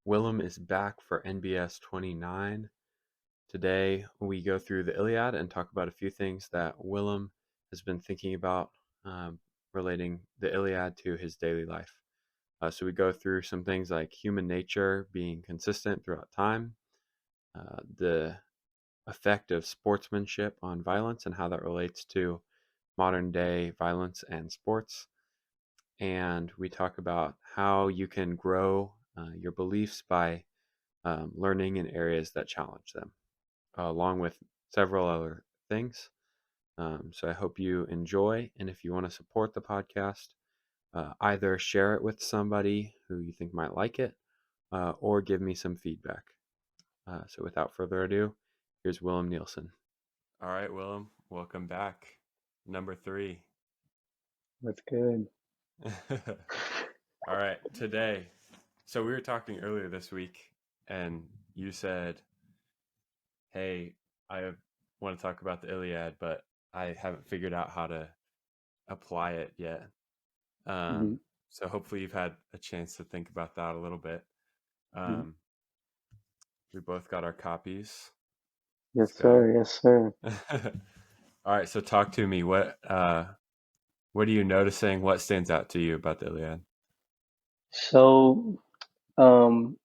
Willem is back for NBS 29. Today, we go through the Iliad and talk about a few things that Willem has been thinking about relating the Iliad to his daily life. So, we go through some things like human nature being consistent throughout time, the effect of sportsmanship on violence and how that relates to modern day violence and sports. And we talk about how you can grow your beliefs by learning in areas that challenge them, along with several other things. So I hope you enjoy. And if you want to support the podcast, either share it with somebody who you think might like it or give me some feedback. So without further ado, here's Willem Nielsen. All right, Willem, welcome back. Number 3. That's good. All right, today. So we were talking earlier this week, and you said, hey, I want to talk about the Iliad, but I haven't figured out how to apply it yet. hmm So hopefully you've had a chance to think about that a little bit. hmm Um, we both got our copies. Let's Yes, go. sir. Yes, sir. All right, so talk to me. What are you noticing? What stands out to you about the Iliad? So, um,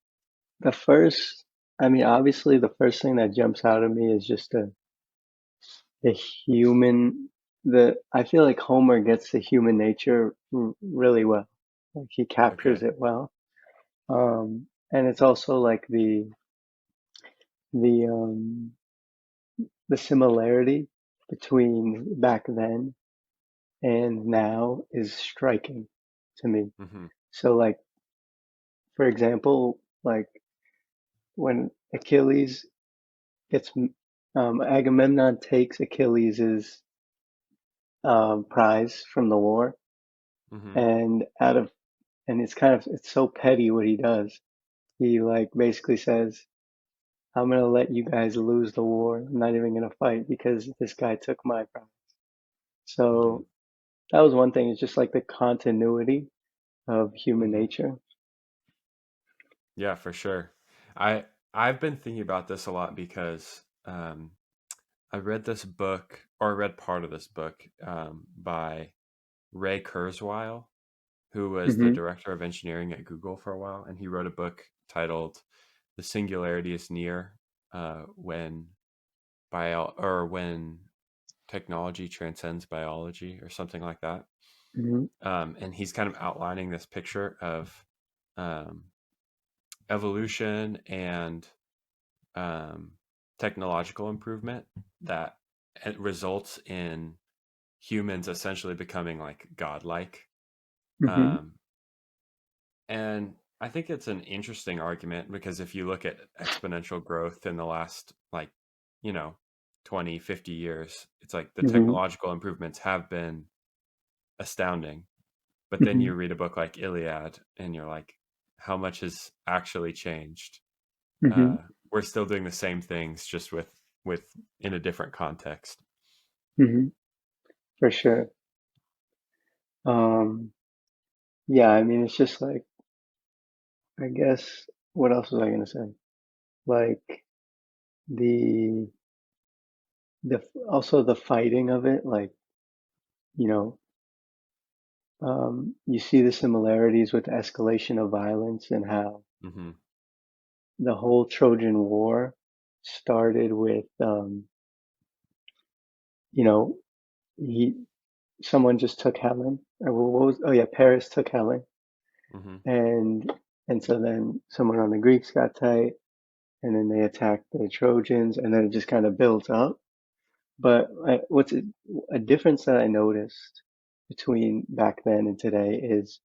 the first, obviously, the first thing that jumps out at me is just the human. I feel like Homer gets the human nature really well. Like he Okay. captures it well. And it's also like the the similarity between back then and now is striking to me. Mm-hmm. So, like, for example, like when Achilles gets Agamemnon takes Achilles' prize from the war, Mm-hmm. and it's so petty what he does. He like basically says, "I'm gonna let you guys lose the war. I'm not even gonna fight because this guy took my prize." Mm-hmm. So that was one thing. It's just like the continuity of human Mm-hmm. nature. Yeah, for sure. I I've been thinking about this a lot because I read this book, or I read part of this book by Ray Kurzweil, who was the hmm director of engineering at Google for a while, and he wrote a book titled "The Singularity is Near," when when technology transcends biology, or something like that. hmm And he's kind of outlining this picture of um, evolution and um, technological improvement that it results in humans essentially becoming like godlike. hmm Um, and I think it's an interesting argument because if you look at exponential growth in the last, like, you know, 20, 50 years, it's like the hmm technological improvements have been astounding. But then hmm you read a book like Iliad and you're like, how much has actually changed? hmm Uh, we're still doing the same things, just with in a different context. hmm For sure. Um, yeah, it's just like, I guess, what else was I gonna say? Like the also the fighting of it, like, you know, you see the similarities with the escalation of violence and how Hmm. the whole Trojan War started with, you know, he someone just took Helen, or what was, oh yeah, Paris took Helen, Hmm. and so then someone on the Greeks got tight, and then they attacked the Trojans, and then it just kind of built up. But a difference that I noticed between back then and today is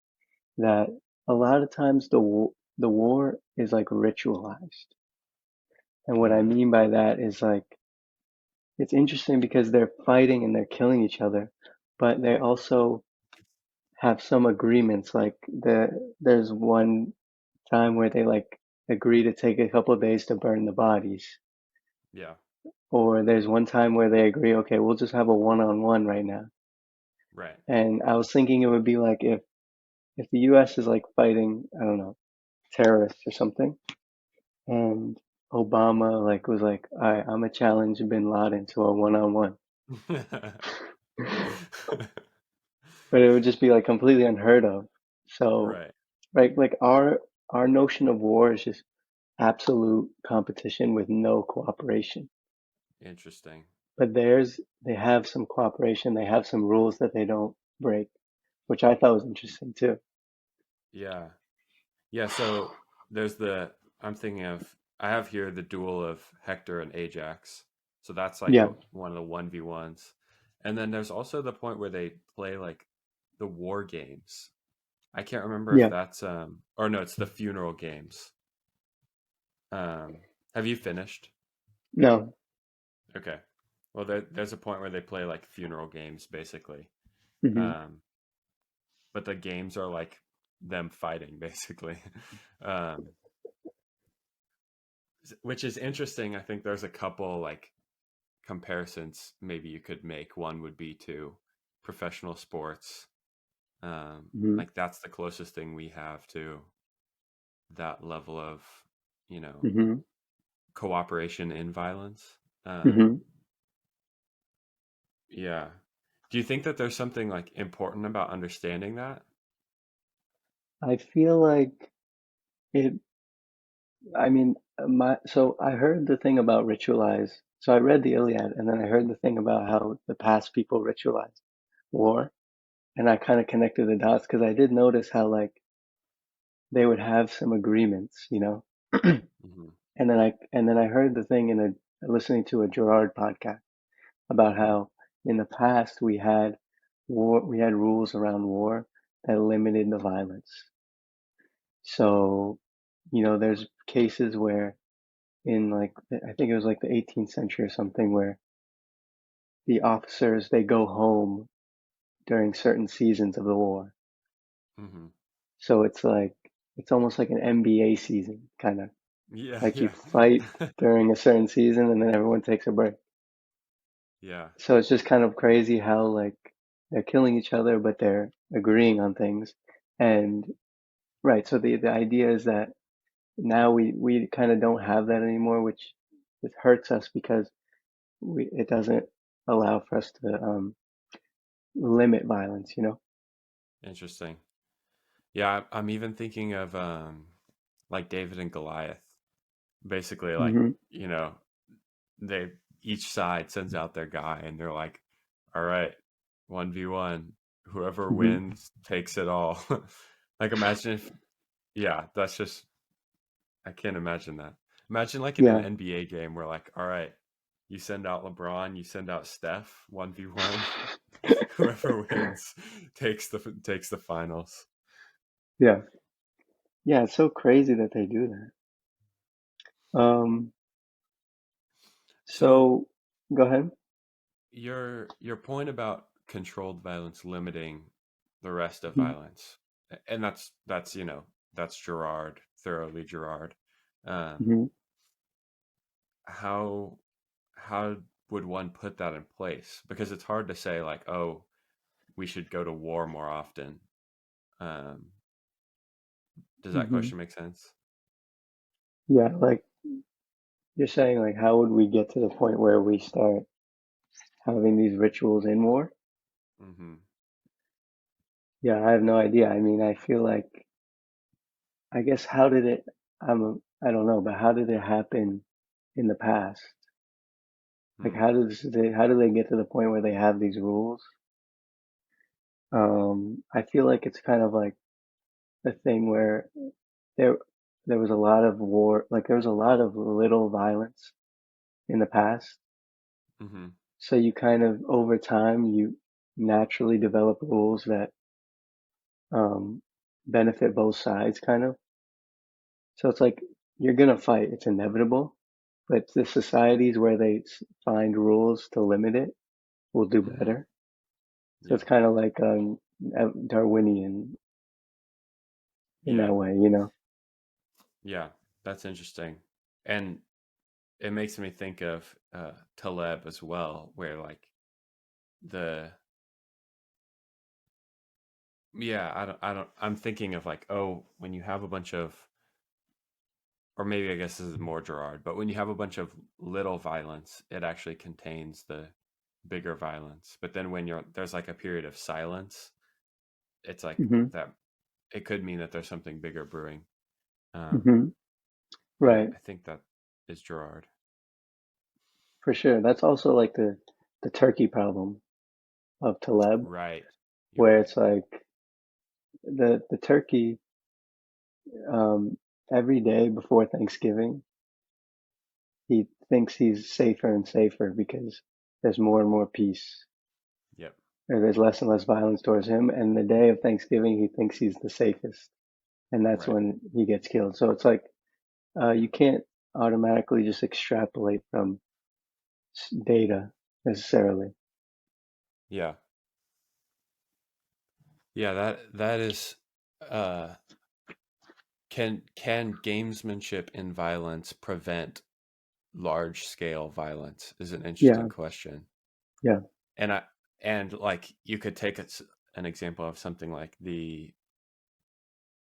that a lot of times the war is like ritualized. And what I Mm. mean by that is like it's interesting because they're fighting and they're killing each other, but they also have some agreements. Like there's one time where they like agree to take a couple of days to burn the bodies. Yeah. Or there's one time where they agree, okay, we'll just have a one-on-one right now. Right. And I was thinking it would be like if the US is like fighting, I don't know, terrorists or something. And Obama like was like, all right, I'm gonna challenge Bin Laden to a one-on-one. But it would just be like completely unheard of. So, Right. right, like our notion of war is just absolute competition with no cooperation. Interesting. But they have some cooperation, they have some rules that they don't break, which I thought was interesting too. Yeah. Yeah, so there's I'm thinking of, I have here the duel of Hector and Ajax. So that's like Yeah, one of the 1v1s. And then there's also the point where they play like the war games. I can't remember if yeah. that's or no, it's the funeral games. Um have you finished? No. Okay. Well, there's a point where they play like funeral games basically. Hmm. Um but the games are like them fighting basically. um which is interesting. I think there's a couple like comparisons maybe you could make. One would be to professional sports. Hmm. Like that's the closest thing we have to that level of, you know, Hmm. cooperation in violence. Hmm. Yeah. Do you think that there's something like important about understanding that? I feel like it, I mean, so I heard the thing about ritualize. So I read the Iliad and then I heard the thing about how the past people ritualized war. And I kind of connected the dots because I did notice how like they would have some agreements, you know? Hmm. And then I heard the thing in a listening to a Gerard podcast about Hmm. how in the past we had rules around war that limited the violence. So, there's cases where in like I think it was like the 18th century or something where the officers they go home during certain seasons of the war. Hmm. So it's almost like an NBA season kind of Yeah, like you yeah. fight during a certain season and then everyone takes a break. Yeah, So it's just kind of crazy how like they're killing each other but they're agreeing on things. And right, so the idea is that now we kind of don't have that anymore, which it hurts us because it doesn't allow for us to limit violence, you know? interesting. Yeah, I'm even thinking of like David and Goliath. Basically like, Hmm. you know, they each side sends out their guy and they're like, all right, 1v1, whoever Hmm. wins takes it all. Like imagine if, yeah, that's just, I can't imagine that. Imagine like in an Yeah. NBA game where like, all right, you send out LeBron, you send out Steph, 1v1, whoever wins takes the finals. Yeah. Yeah, it's so crazy that they do that. So So go ahead. your point about controlled violence limiting the rest of Hmm. violence, and that's you know, that's Gerard, thoroughly Gerard. um Hmm. how how would one put that in place, because it's hard to say like, oh, we should go to war more often. um does that Hmm. question make sense? Yeah, like you're saying, like how would we get to the point where we start having these rituals in war? Mm-hmm. Yeah, I have no idea. I mean, I feel like I guess how did it I don't know, but how did it happen in the past? Like Hmm. how do they get to the point where they have these rules? I feel like it's kind of like a thing where there there was a lot of war, like there was a lot of little violence in the past. Mm-hmm. So you kind of over time you naturally develop rules that um benefit both sides kind of. So it's like you're gonna fight, it's inevitable, but the societies where they find rules to limit it will do Mm-hmm. better. So Yeah. it's kind of like Darwinian in Yeah. that way, you know? Yeah, that's interesting. And it makes me think of Taleb as well, where like the yeah, I'm thinking of like, oh, when you have a bunch of or maybe I guess this is more Gerard, but when you have a bunch of little violence, it actually contains the bigger violence. But then when there's like a period of silence, it's like Hmm. that. It could mean that there's something bigger brewing. Um, Hmm. but Right. I think that is Gerard. For sure. That's also like the turkey problem of Taleb, Right. You're where right. it's like the turkey, um, every day before Thanksgiving, he thinks he's safer and safer because there's more and more peace, Yep. or there's less and less violence towards him. And the day of Thanksgiving, he thinks he's the safest, and that's Right. when he gets killed. So it's like you can't automatically just extrapolate from data necessarily. Yeah. Yeah. That is. Uh, can gamesmanship in violence prevent large scale violence? Is an interesting Yeah, question. yeah. And I and like you could take an example of something like the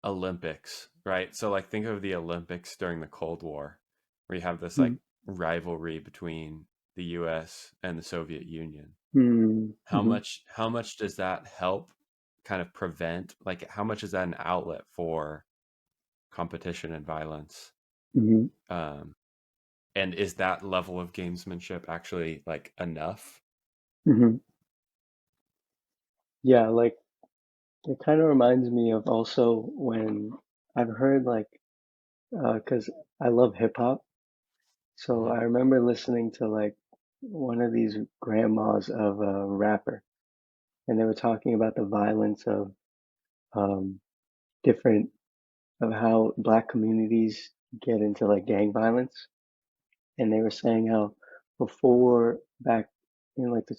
Olympics, right? So like think of the Olympics during the Cold War, where you have this like rivalry between the US and the Soviet Union. Mm-hmm. How much does that help kind of prevent, like how much is that an outlet for competition and violence? Hmm. Um and is that level of gamesmanship actually like enough? Hmm. Yeah, like it kind of reminds me of also when I've heard like, because I love hip hop. So Hmm. I remember listening to like one of these grandmas of a rapper, and they were talking about the violence of um, different of how black communities get into like gang violence, and they were saying how before back in like the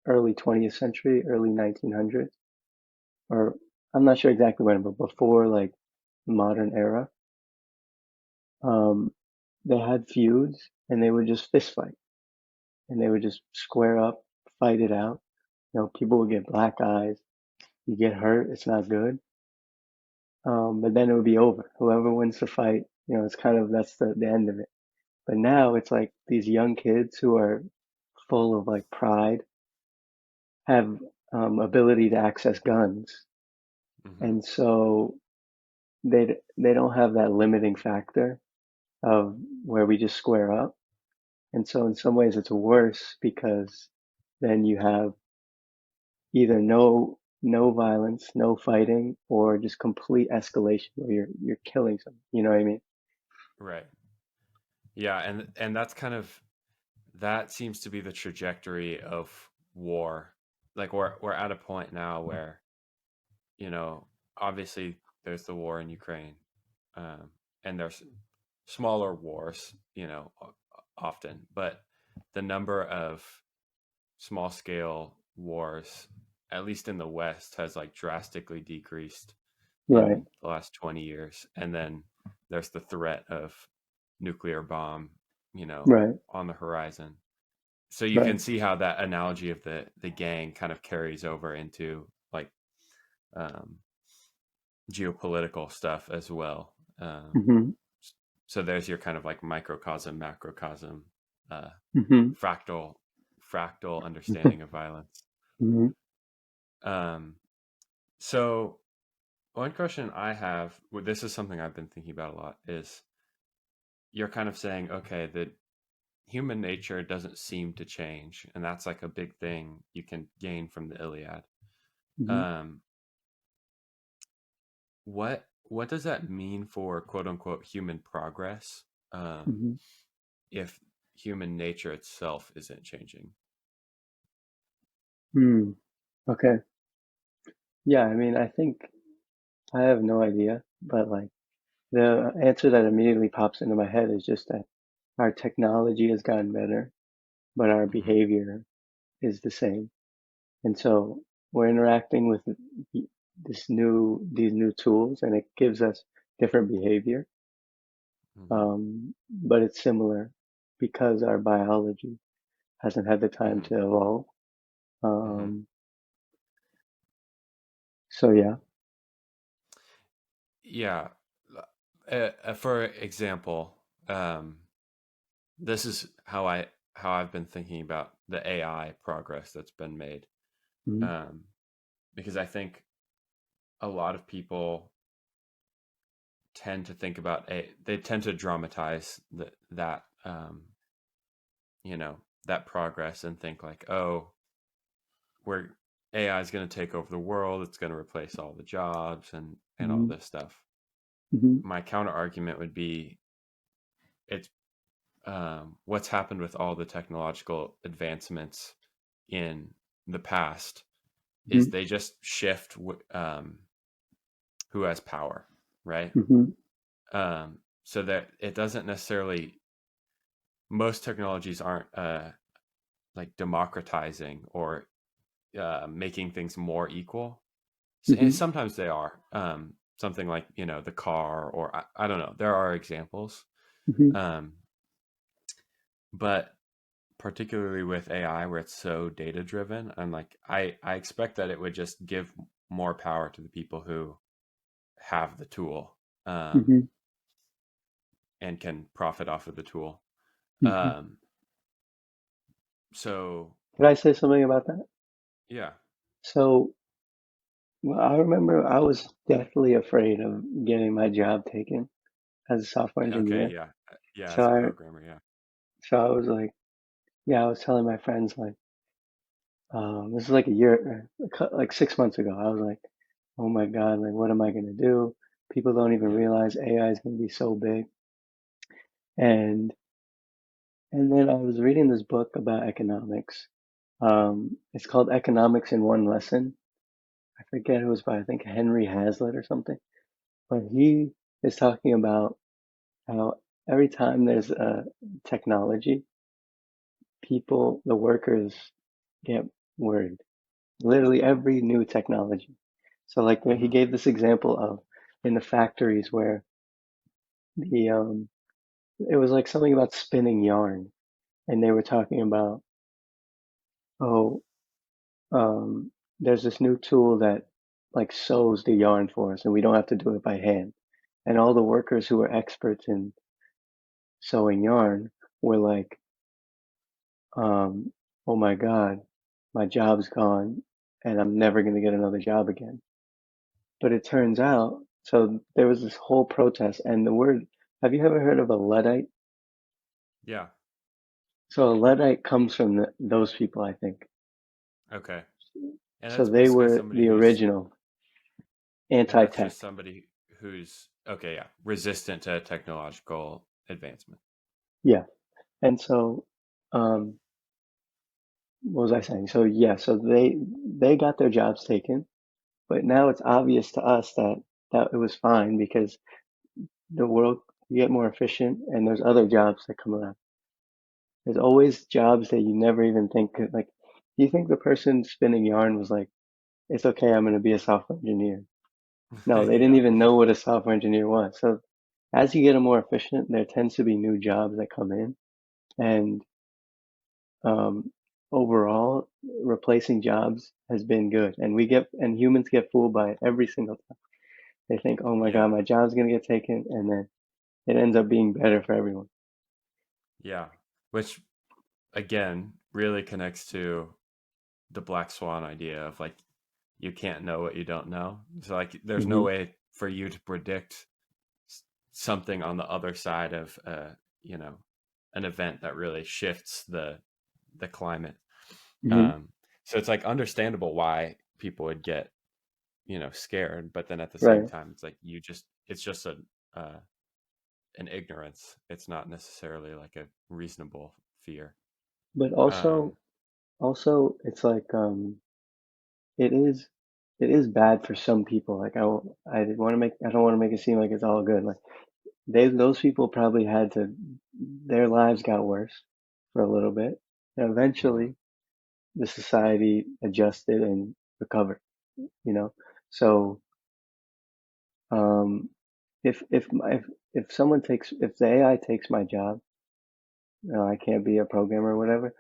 early 20th century, early 1900s, or I'm not sure exactly when, but before like modern era, um, they had feuds and they would just fist fight and they would just square up, fight it out. You know, people would get black eyes. You get hurt, it's not good. But then it would be over. Whoever wins the fight, you know, it's kind of that's the end of it. But now it's like these young kids who are full of like pride have ability to access guns, Hmm. and so they don't have that limiting factor of where we just square up. And so in some ways it's worse because then you have either no violence, no fighting, or just complete escalation where you're killing someone. You know what I mean? Right. Yeah, and that's kind of that seems to be the trajectory of war. Like we're at a point now where, you know, obviously there's the war in Ukraine, um, and there's smaller wars, you know, often, but the number of small scale wars, at least in the West, has like drastically decreased Right, in the last 20 years. And then there's the threat of nuclear bomb, you know, right, on the horizon. So you right. can see how that analogy of the gang kind of carries over into like um, geopolitical stuff as well. Hmm. So there's your kind of like microcosm, macrocosm, uh, Hmm. fractal, fractal understanding of violence. Hmm. Um, so one question I have, well, this is something I've been thinking about a lot, is you're kind of saying, okay, that human nature doesn't seem to change, and that's like a big thing you can gain from the Iliad. Hmm. Um, what does that mean for quote unquote human progress? Um, Hmm. if human nature itself isn't changing? Hmm. Okay. Yeah, I mean, I think I have no idea, but like the answer that immediately pops into my head is just that our technology has gotten better, but our Hmm. behavior is the same. And so we're interacting with these new tools, and it gives us different behavior, Hmm. but it's similar because our biology hasn't had the time Hmm. to evolve. Hmm. Um, so yeah. Yeah, For example, um, this is how I've been thinking about the AI progress that's been made. Mm-hmm. Um, because I think a lot of people tend to think about they tend to dramatize you know that progress and think like, oh, we're AI is going to take over the world, it's going to replace all the jobs and all Mm-hmm. this stuff. Mm-hmm. My counter argument would be it's what's happened with all the technological advancements in the past is they just shift who has power, right? Mm-hmm. So that it doesn't necessarily, most technologies aren't like democratizing or making things more equal. And Mm-hmm. sometimes they are. Something like, the car, or I don't know. There are examples. Mm-hmm. Um, but particularly with AI, where it's so data driven, I'm like, I expect that it would just give more power to the people who have the tool, Mm-hmm. and can profit off of the tool. Mm-hmm. Um, so, Could I say something about that? yeah. So, well, I remember I was deathly afraid of getting my job taken as a software Okay. engineer. Yeah. Yeah. So As a I, programmer. Yeah. so I was like, yeah, I was telling my friends like, this is like a year, like 6 months ago. I was like, oh my God, like, what am I gonna do? People don't even Yeah. realize AI is gonna be so big. And and then I was reading this book about economics. It's called Economics in One Lesson. I forget who it was by, I think Henry Hazlitt or something. But he is talking about how every time there's a technology, people, the workers get worried. Literally every new technology. So like he Hmm. gave this example of in the factories where the it was like something about spinning yarn, and they were talking about, oh, there's this new tool that like sews the yarn for us and we don't have to do it by hand. And all the workers who were experts in sewing yarn were like, um, oh my God, my job's gone and I'm never going to get another job again. But it turns out, so there was this whole protest, and the word, have you ever heard of a Luddite? Yeah. So a Luddite comes from those people, I think. Okay. And So that's they basically were somebody the who's, original and that's anti-tech. just somebody who's, okay, yeah, resistant to technological advancement. Yeah. And so, um, what was I saying? So yeah, so they got their jobs taken, but now it's obvious to us that it was fine because the world you get more efficient and there's other jobs that come around. There's always jobs that you never even think could, like, do you think the person spinning yarn was like, it's okay, I'm going to be a software engineer? No, they didn't Yeah. even know what a software engineer was. So as you get more efficient, there tends to be new jobs that come in. And um, overall, replacing jobs has been good. And and humans get fooled by it every single time. They think, oh my God, Yeah. my job's going to get taken. And then it ends up being better for everyone. Yeah. Which, again, really connects to the black swan idea of like, you can't know what you don't know. So, like, there's no Hmm. way for you to predict something on the other side of, you know, an event that really shifts the climate. Hmm. Um, so it's like understandable why people would get, scared, but then at the same Right. time, it's like it's just uh, an ignorance. It's not necessarily like a reasonable fear. But Um, also, it's like, it is it is bad for some people. Like I don't want to make it seem like it's all good. Like those people probably had to their lives got worse for a little bit. And mhm. eventually the society adjusted and recovered, you know. So um if someone takes if the AI takes my job, I can't be a programmer or whatever,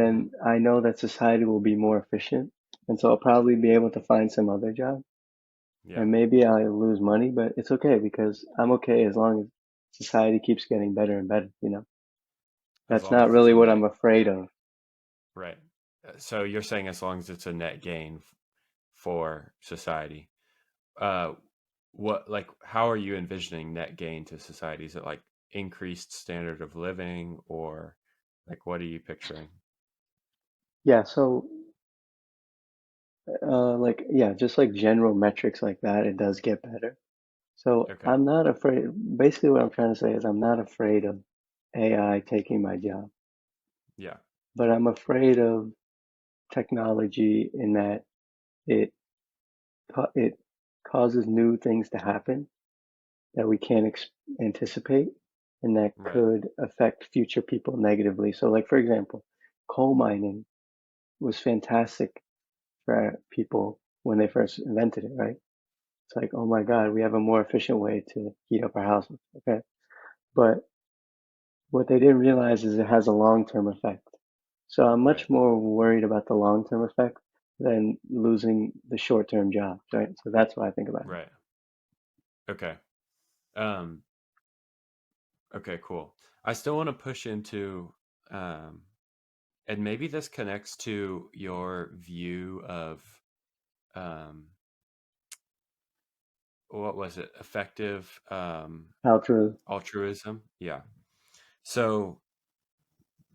Hmm. then I know that society will be more efficient. And so I'll probably be able to find some other job. Yeah. And maybe I lose money, but it's okay because I'm okay as long as society keeps getting better and better, you know? As That's long not as it's really a what net, I'm afraid of. right. So you're saying as long as it's a net gain for society. Uh, what like how are you envisioning net gain to society? Is it like increased standard of living or like what are you picturing? Yeah, so like yeah, just like general metrics like that, it does get better. So Okay. I'm not afraid. Basically, what I'm trying to say is I'm not afraid of AI taking my job, Yeah. but I'm afraid of technology in that it it causes new things to happen that we can't anticipate and that Right. could affect future people negatively. So, like for example, coal mining was fantastic for people when they first invented it, right? It's like, oh my God, we have a more efficient way to heat up our houses. Okay. But what they didn't realize is it has a long-term effect. So I'm Right. much more worried about the long-term effect than losing the short-term jobs, right? So that's what I think about it. Right. Okay. Um okay, cool. I still want to push into um and maybe this connects to your view of um what was it? Effective Altruism. altruism. Yeah. So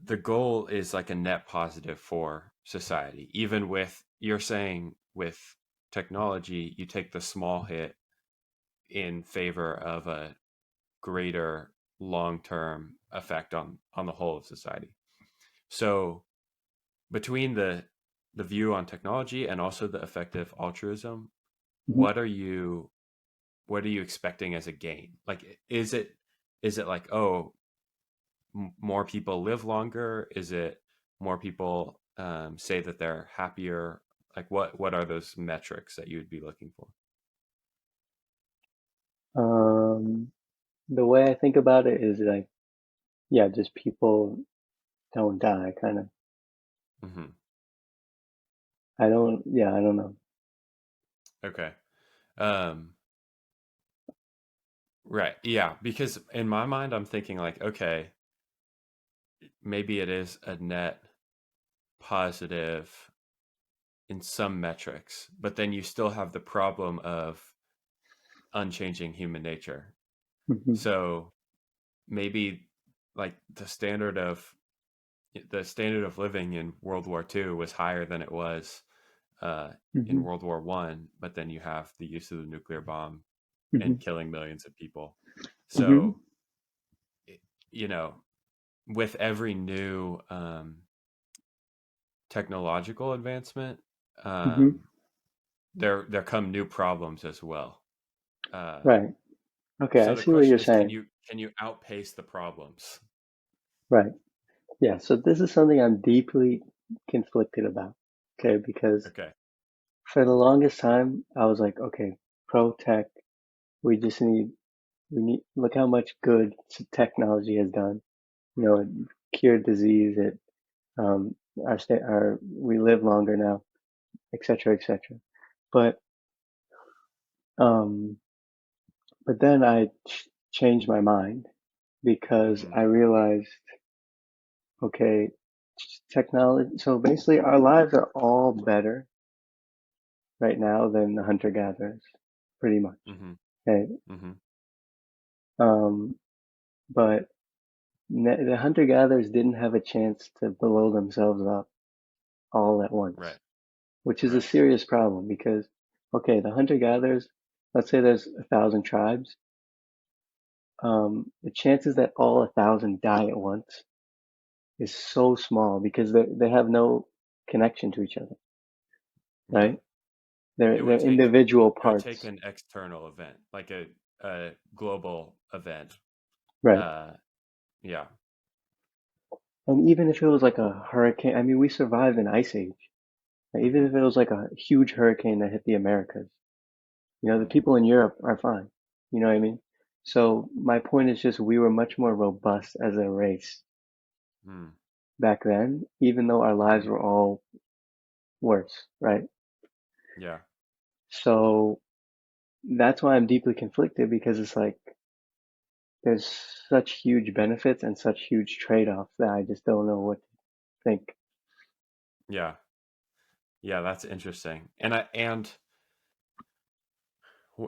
the goal is like a net positive for society. Even with you're saying with technology, you take the small hit in favor of a greater long-term effect on the whole of society. So between the view on technology and also the effective altruism, Hmm. what are you what are you expecting as a gain? Like is it like oh more people live longer? Is it more people say that they're happier? Like what are those metrics that you would be looking for? Um, the way I think about it is like, yeah, just people don't die, kind of. Hmm. I don't know. Okay. Um, right. Yeah. Because in my mind, I'm thinking like, okay, maybe it is a net positive in some metrics, but then you still have the problem of unchanging human nature. Hmm. So maybe like the standard of living in World War II was higher than it was uh, in Hmm. World War One, but then you have the use of the nuclear bomb Hmm. and killing millions of people. Hmm. So, you know, with every new technological advancement, Hmm. um, there come new problems as well. Uh, Right. Okay, I so the see what question you're is, saying. can you outpace the problems? Right. Yeah, so this is something I'm deeply conflicted about. Okay, because Okay. for the longest time I was like, okay, pro tech, we just need we need look how much good technology has done. You know, it cured disease, it our we live longer now, et cetera, et cetera. But um but then I changed my mind because Hmm. I realized, okay, technology, so basically our lives are all better right now than the hunter gatherers, pretty much. Hmm. Okay. Hmm. Um, but the hunter gatherers didn't have a chance to blow themselves up all at once, Right. which is a Right. serious problem because, okay, the hunter gatherers, let's say there's 1,000 tribes. The chances that all 1,000 die at once is so small because they have no connection to each other, Yeah. right? It They're would take individual it would take parts, an external event, like a global event. right? Uh, yeah. And even if it was like a hurricane, I mean, we survived an ice age. Like, even Hmm. if it was like a huge hurricane that hit the Americas, you know, the Hmm. people in Europe are fine. You know what I mean? So my point is just we were much more robust as a race Hmm. back then, even though our lives Hmm. were all worse, right? Yeah. So that's why I'm deeply conflicted because it's like there's such huge benefits and such huge trade-offs that I just don't know what to think. Yeah. Yeah, that's interesting.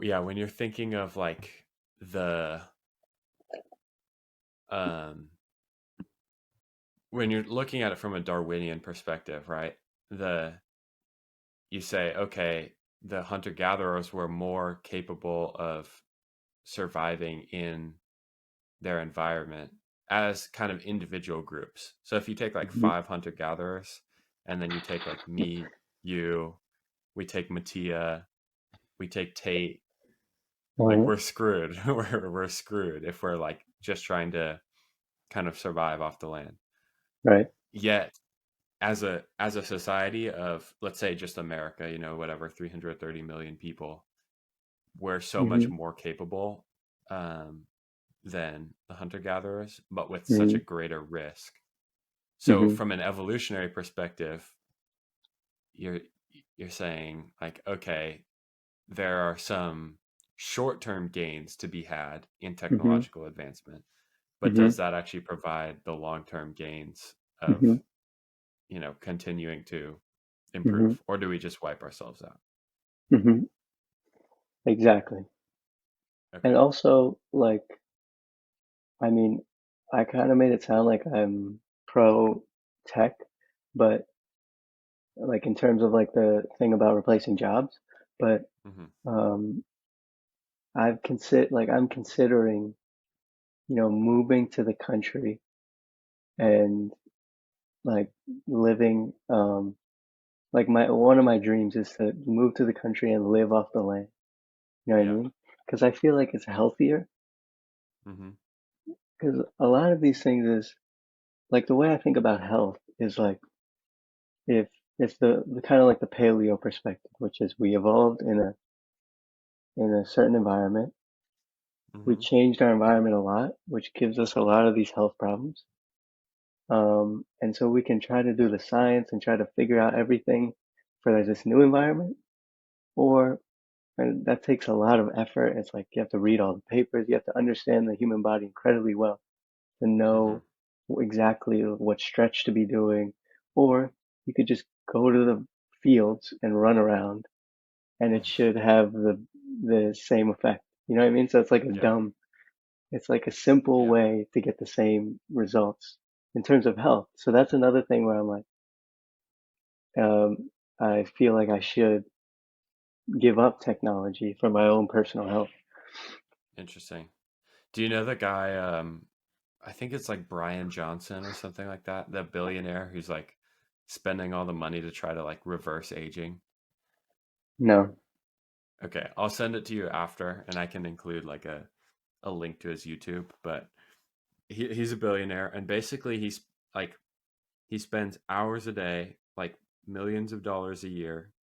Yeah, when you're thinking of like the um when you're looking at it from a Darwinian perspective, right? The You say, okay, the hunter gatherers were more capable of surviving in their environment as kind of individual groups. So if you take like Hmm. five hunter gatherers and then you take like me, you, we take Mattia, we take Tate, like Uh, we're screwed. We're screwed if we're like just trying to kind of survive off the land. right. Yet as a society of, let's say, just America, whatever, 330 million people, we're so much Hmm. more capable um, than the hunter gatherers, but with such a Hmm. greater risk. So Hmm. from an evolutionary perspective, you're you're saying like, okay, there are some short-term gains to be had in Hmm. technological advancement, but Hmm. does that actually provide the long-term gains of, Hmm. continuing to Hmm. improve, or do we just wipe ourselves out? Hmm. Exactly. And Okay. also, like, I mean, I kind of made it sound like I'm pro tech, but like in terms of like the thing about replacing jobs, but Hmm. um, I'm considering, moving to the country and like living, like my one of my dreams is to move to the country and live off the land. You know what I Yeah. mean? Because I feel like it's healthier. Hmm. Because a lot of these things is like the way I think about health is like if it's the kind of like the paleo perspective, which is we evolved in a certain environment. We Hmm. changed our environment a lot, which gives us a lot of these health problems. And so we can try to do the science and try to figure out everything for this new environment, or and that takes a lot of effort. It's like you have to read all the papers, you have to understand the human body incredibly well to Hmm. know exactly what stretch to be doing, or you could just go to the fields and run around and it should have the same effect. You know what I mean? So Yeah. it's like a simple Yeah. way to get the same results in terms of health. So that's another thing where I'm like, I feel like I should give up technology for my own personal health. Interesting. Do you know the guy? I think it's like Brian Johnson or something like that. The billionaire who's like spending all the money to try to like reverse aging. No. Okay, I'll send it to you after, and I can include like a link to his YouTube. But he's a billionaire, and basically like he spends hours a day, like millions of dollars a year,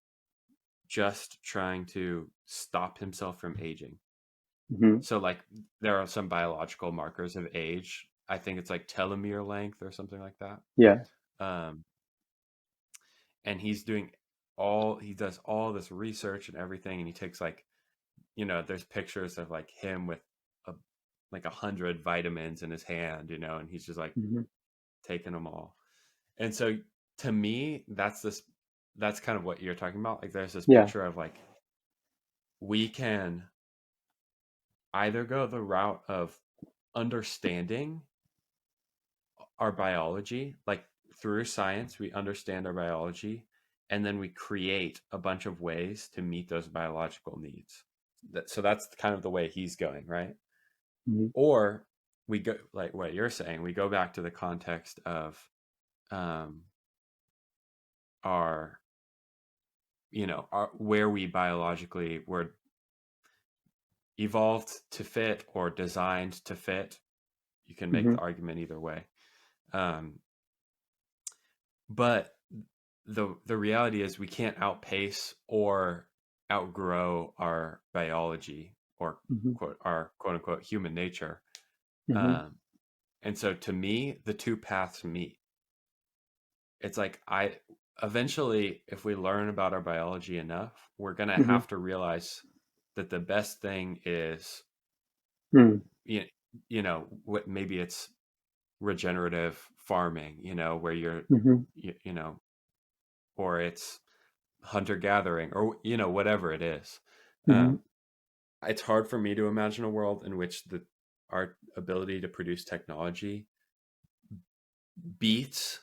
just trying to stop himself from aging. Hmm. So like there are some biological markers of age. I think it's like telomere length or something like that. Yeah. Um, and he does all this research and everything, and he takes like, there's pictures of like him with a like 100 vitamins in his hand, and he's just like Hmm. taking them all. And so to me, that's kind of what you're talking about. Like there's this Yeah. picture of like we can either go the route of understanding our biology, like through science, we understand our biology, and then we create a bunch of ways to meet those biological needs. So that's kind of the way he's going, right? Hmm. Or we go like what you're saying, we go back to the context of um, our, our where we biologically were evolved to fit or designed to fit. You can make Hmm. the argument either way. Um, but the reality is we can't outpace or outgrow our biology or Hmm. quote unquote human nature. Hmm. Um, and so to me, the two paths meet. It's like I eventually, if we learn about our biology enough, we're gonna Hmm. have to realize that the best thing is, Mm, you, what, maybe it's regenerative farming, where hmm you know, or it's hunter gathering, or whatever it is. hmm Um, it's hard for me to imagine a world in which our ability to produce technology beats,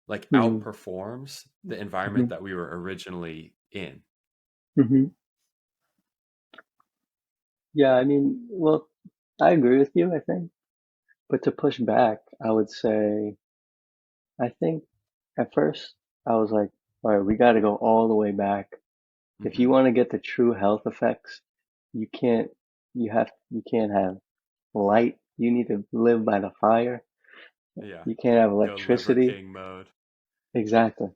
like hmm outperforms the environment hmm that we were originally in. hmm Yeah, I mean, well, I agree with you, I think. But to push back, I would say, I think at first I was like, all right, we got to go all the way back. If you Hmm. want to get the true health effects, you can't, you can't have light. You need to live by the fire. Yeah, You can't have go Liver electricity. King mode. Exactly.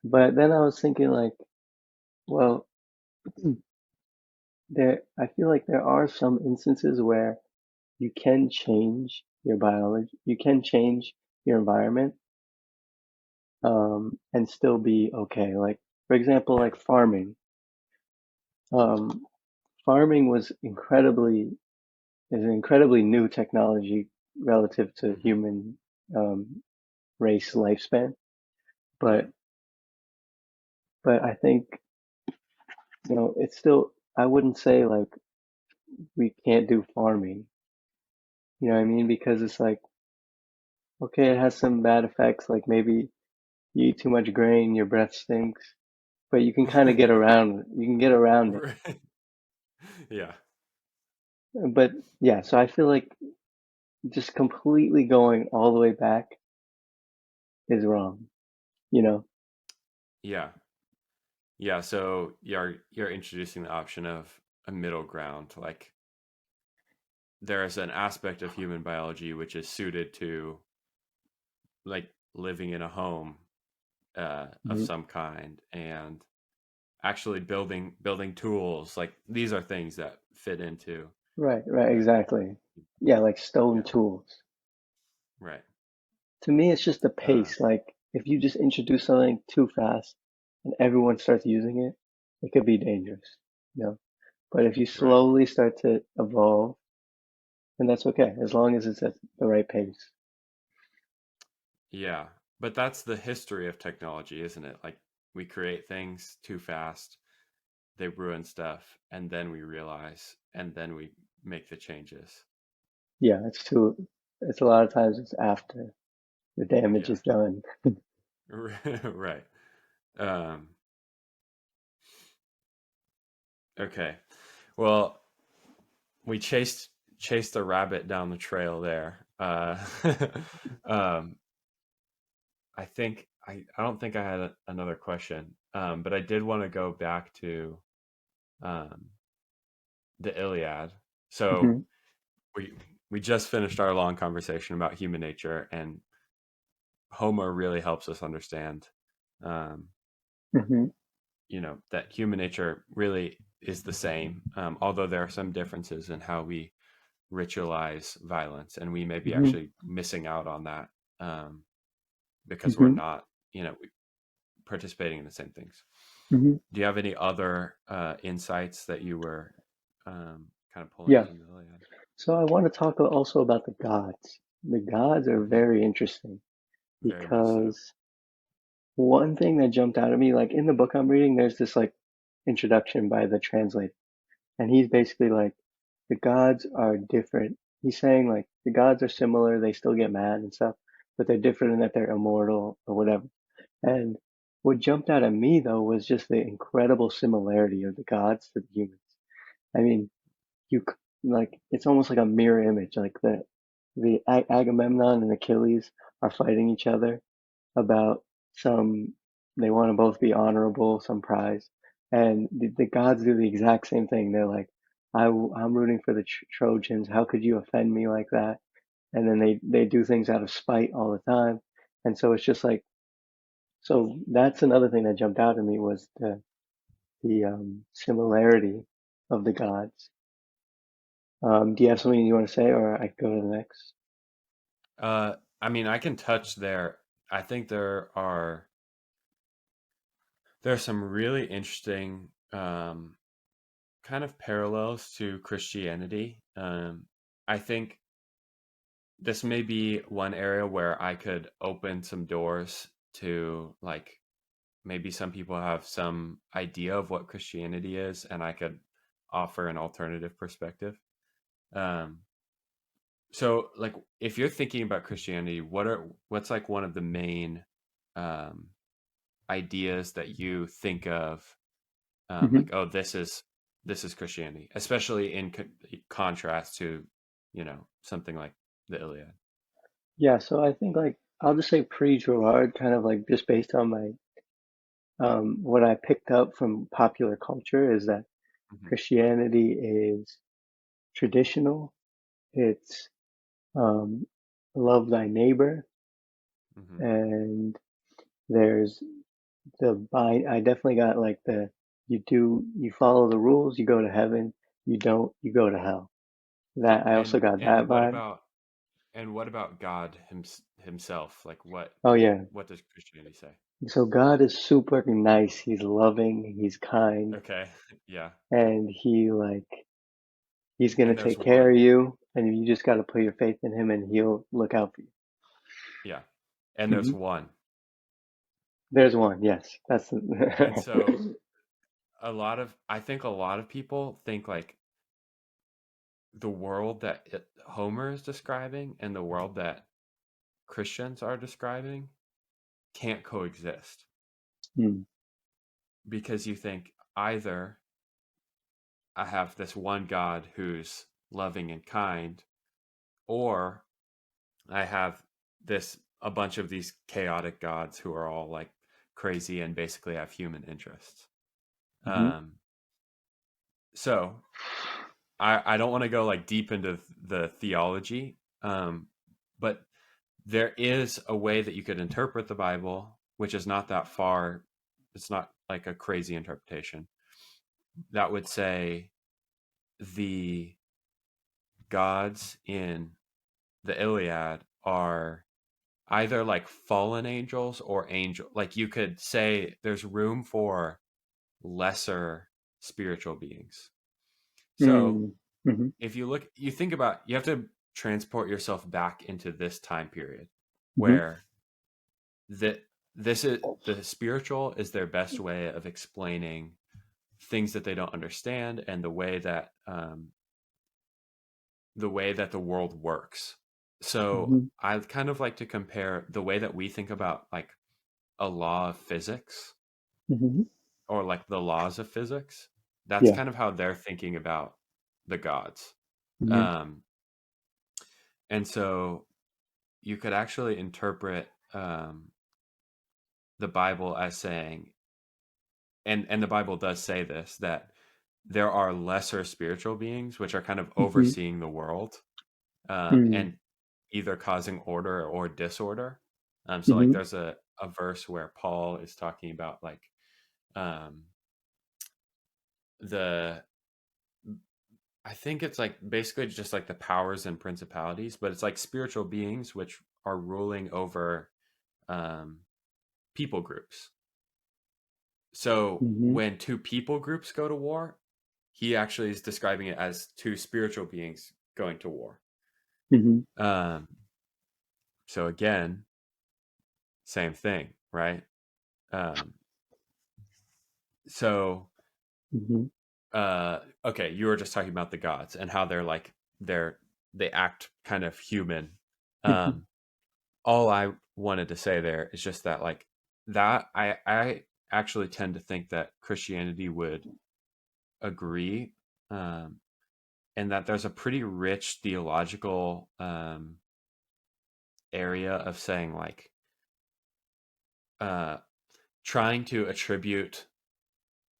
But then I was thinking like, well, I feel like there are some instances where you can change your biology, you can change your environment, and still be okay. Like, for example, Yeah. like farming. Um, Farming is an incredibly new technology relative to Hmm. human um, race lifespan. Yeah. But I think it's still. I wouldn't say like we can't do farming. You know what I mean? Because it's like okay, it has some bad effects. Like maybe you eat too much grain, your breath stinks. But you can kind of get around. You can get around it. Right. Yeah. But yeah, so I feel like just completely going all the way back is wrong. You know? Yeah. Yeah. So you're introducing the option of a middle ground. Like, there is an aspect of human biology which is suited to, like, living in a home of Mhm. some kind, and actually building tools. Like, these are things that fit into Right, right, the exactly. Yeah, like stone yeah. tools. Right. To me, it's just the uh, pace. Like if you just introduce something too fast and everyone starts using it, it could be dangerous. You know? But if you right. slowly start to evolve, then that's okay, as long as it's at the right pace. Yeah, but that's the history of technology, isn't it? Like, we create things too fast, they ruin stuff, and then we realize, and then we make the changes. Yeah, it's a lot of times it's after the damage Yeah. is done. Right. um okay, well, we chased a rabbit down the trail there. um I don't think I had another question, but I did want to go back to um the Iliad. So hmm we we just finished our long conversation about human nature, and Homer really helps us understand, um, hmm that human nature really is the same, although there are some differences in how we ritualize violence, and we may be hmm actually missing out on that, um, because we're hmm not, participating in the same things. hmm Do you have any other insights that you were, kind of pulling Yeah. from the Iliad? So I want to talk also about the gods. The gods are Hmm. very interesting Very much so. because one thing that jumped out at me, like in the book I'm reading, there's this like introduction by the translator, and he's basically like, the gods are different. He's saying like the gods are similar, they still get mad and stuff, but they're different in that they're immortal or whatever. And what jumped out at me though was just the incredible similarity of the gods to the humans. I mean, like it's almost like a mirror image. Like the Agamemnon and Achilles are fighting each other about some. They want to both be honorable, some prize, and the gods do the exact same thing. They're like, I'm rooting for the Trojans. How could you offend me like that? And then they do things out of spite all the time. And so it's just like, so that's another thing that jumped out at me was the similarity of the gods. Do you have something you want to say, or I can go to the next? I mean, I can touch there. I think there are some really interesting, kind of parallels to Christianity. I think this may be one area where I could open some doors to, like, maybe some people have some idea of what Christianity is, and I could offer an alternative perspective. Um, so, like, if you're thinking about Christianity, what's like one of the main um, ideas that you think of, Hmm. like, oh, this is Christianity, especially in contrast to, something like the Iliad. Yeah, so I think like I'll just say pre-Gerard, kind of like just based on my what I picked up from popular culture is that Hmm. Christianity is traditional. It's um, love thy neighbor, Hmm. and there's the bind. I definitely got like you follow the rules, you go to heaven. You don't, you go to hell. That I also And got and that what vibe. about and what about God himself? Like, what Oh yeah. what does Christianity say? So God is super nice. He's loving. He's kind, Okay, yeah, and he's gonna and there's take care one, of you, and you just gotta put your faith in him, and he'll look out for you. yeah, and there's Hmm. one, There's one. Yes, that's. and so I think a lot of people think like the world that Homer is describing and the world that Christians are describing can't coexist Mm, because you think either I have this one God who's loving and kind, or I have this a bunch of these chaotic gods who are all like crazy and basically have human interests. mhm, Um, so I don't want to go like deep into the theology, but there is a way that you could interpret the Bible, which is not that far. It's not like a crazy interpretation that would say the gods in the Iliad are either like fallen angels or angel. Like you could say there's room for lesser spiritual beings. So mm, mhm, if you think about, you have to transport yourself back into this time period mhm, where that this is the spiritual is their best way of explaining things that they don't understand and the way that the world works. So mhm, I kind of like to compare the way that we think about like a law of physics mhm. or like the laws of physics. That's Yeah. kind of how they're thinking about the gods. Mhm, Um, and so you could actually interpret the Bible as saying, and the Bible does say this, that there are lesser spiritual beings which are kind of mhm, overseeing the world, mm, and either causing order or disorder. So like mhm, there's a verse where Paul is talking about like um, the I think it's like basically just like the powers and principalities, but it's like spiritual beings which are ruling over um, people groups. So mhm, when two people groups go to war, he actually is describing it as two spiritual beings going to war. mhm, Um, so again, same thing, right? Um, so mhm, okay, you were just talking about the gods and how they're they act kind of human. mhm, Um, all I wanted to say there is just that like that I actually tend to think that Christianity would agree, um, and that there's a pretty rich theological area of saying like uh, trying to attribute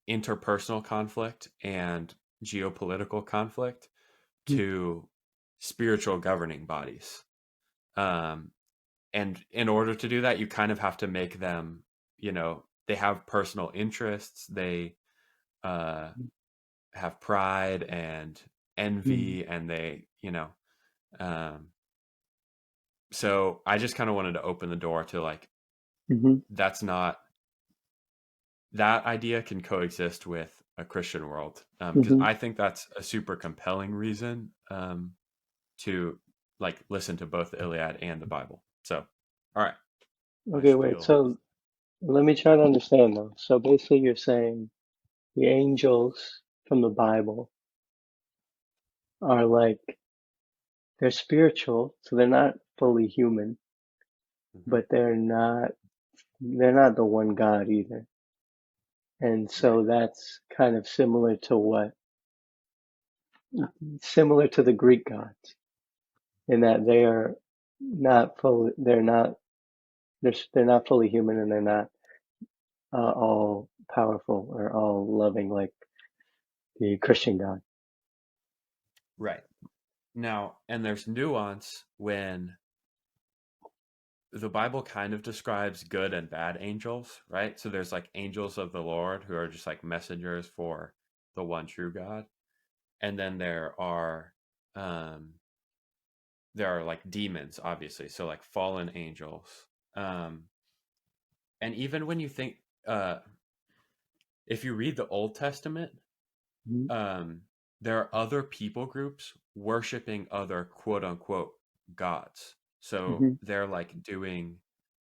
interpersonal conflict and geopolitical conflict mhm, to spiritual governing bodies. Um, and in order to do that, you kind of have to make them, they have personal interests. They uh, have pride and mhm, envy, and um, so I just kind of wanted to open the door to like, mhm, that's not, that idea can coexist with a Christian world, because Hmm. I think that's a super compelling reason to like listen to both the Iliad and the Bible. So, all right, my Okay, wait. spiel. So let me try to understand though. So basically, you're saying the angels from the Bible are like they're spiritual, so they're not fully human, Hmm. but they're not the one God either. And Right. so that's kind of similar to the Greek gods in that they are not fully, they're not fully human and they're not all powerful or all loving like the Christian God. Right. Now, and there's nuance when the Bible kind of describes good and bad angels, right? So there's like angels of the Lord who are just like messengers for the one true God. And then um there are like demons, obviously. So like fallen angels. Um and even when you think uh if you read the Old Testament, Mm-hmm. um there are other people groups worshiping other quote unquote gods. So Mm-hmm. they're like doing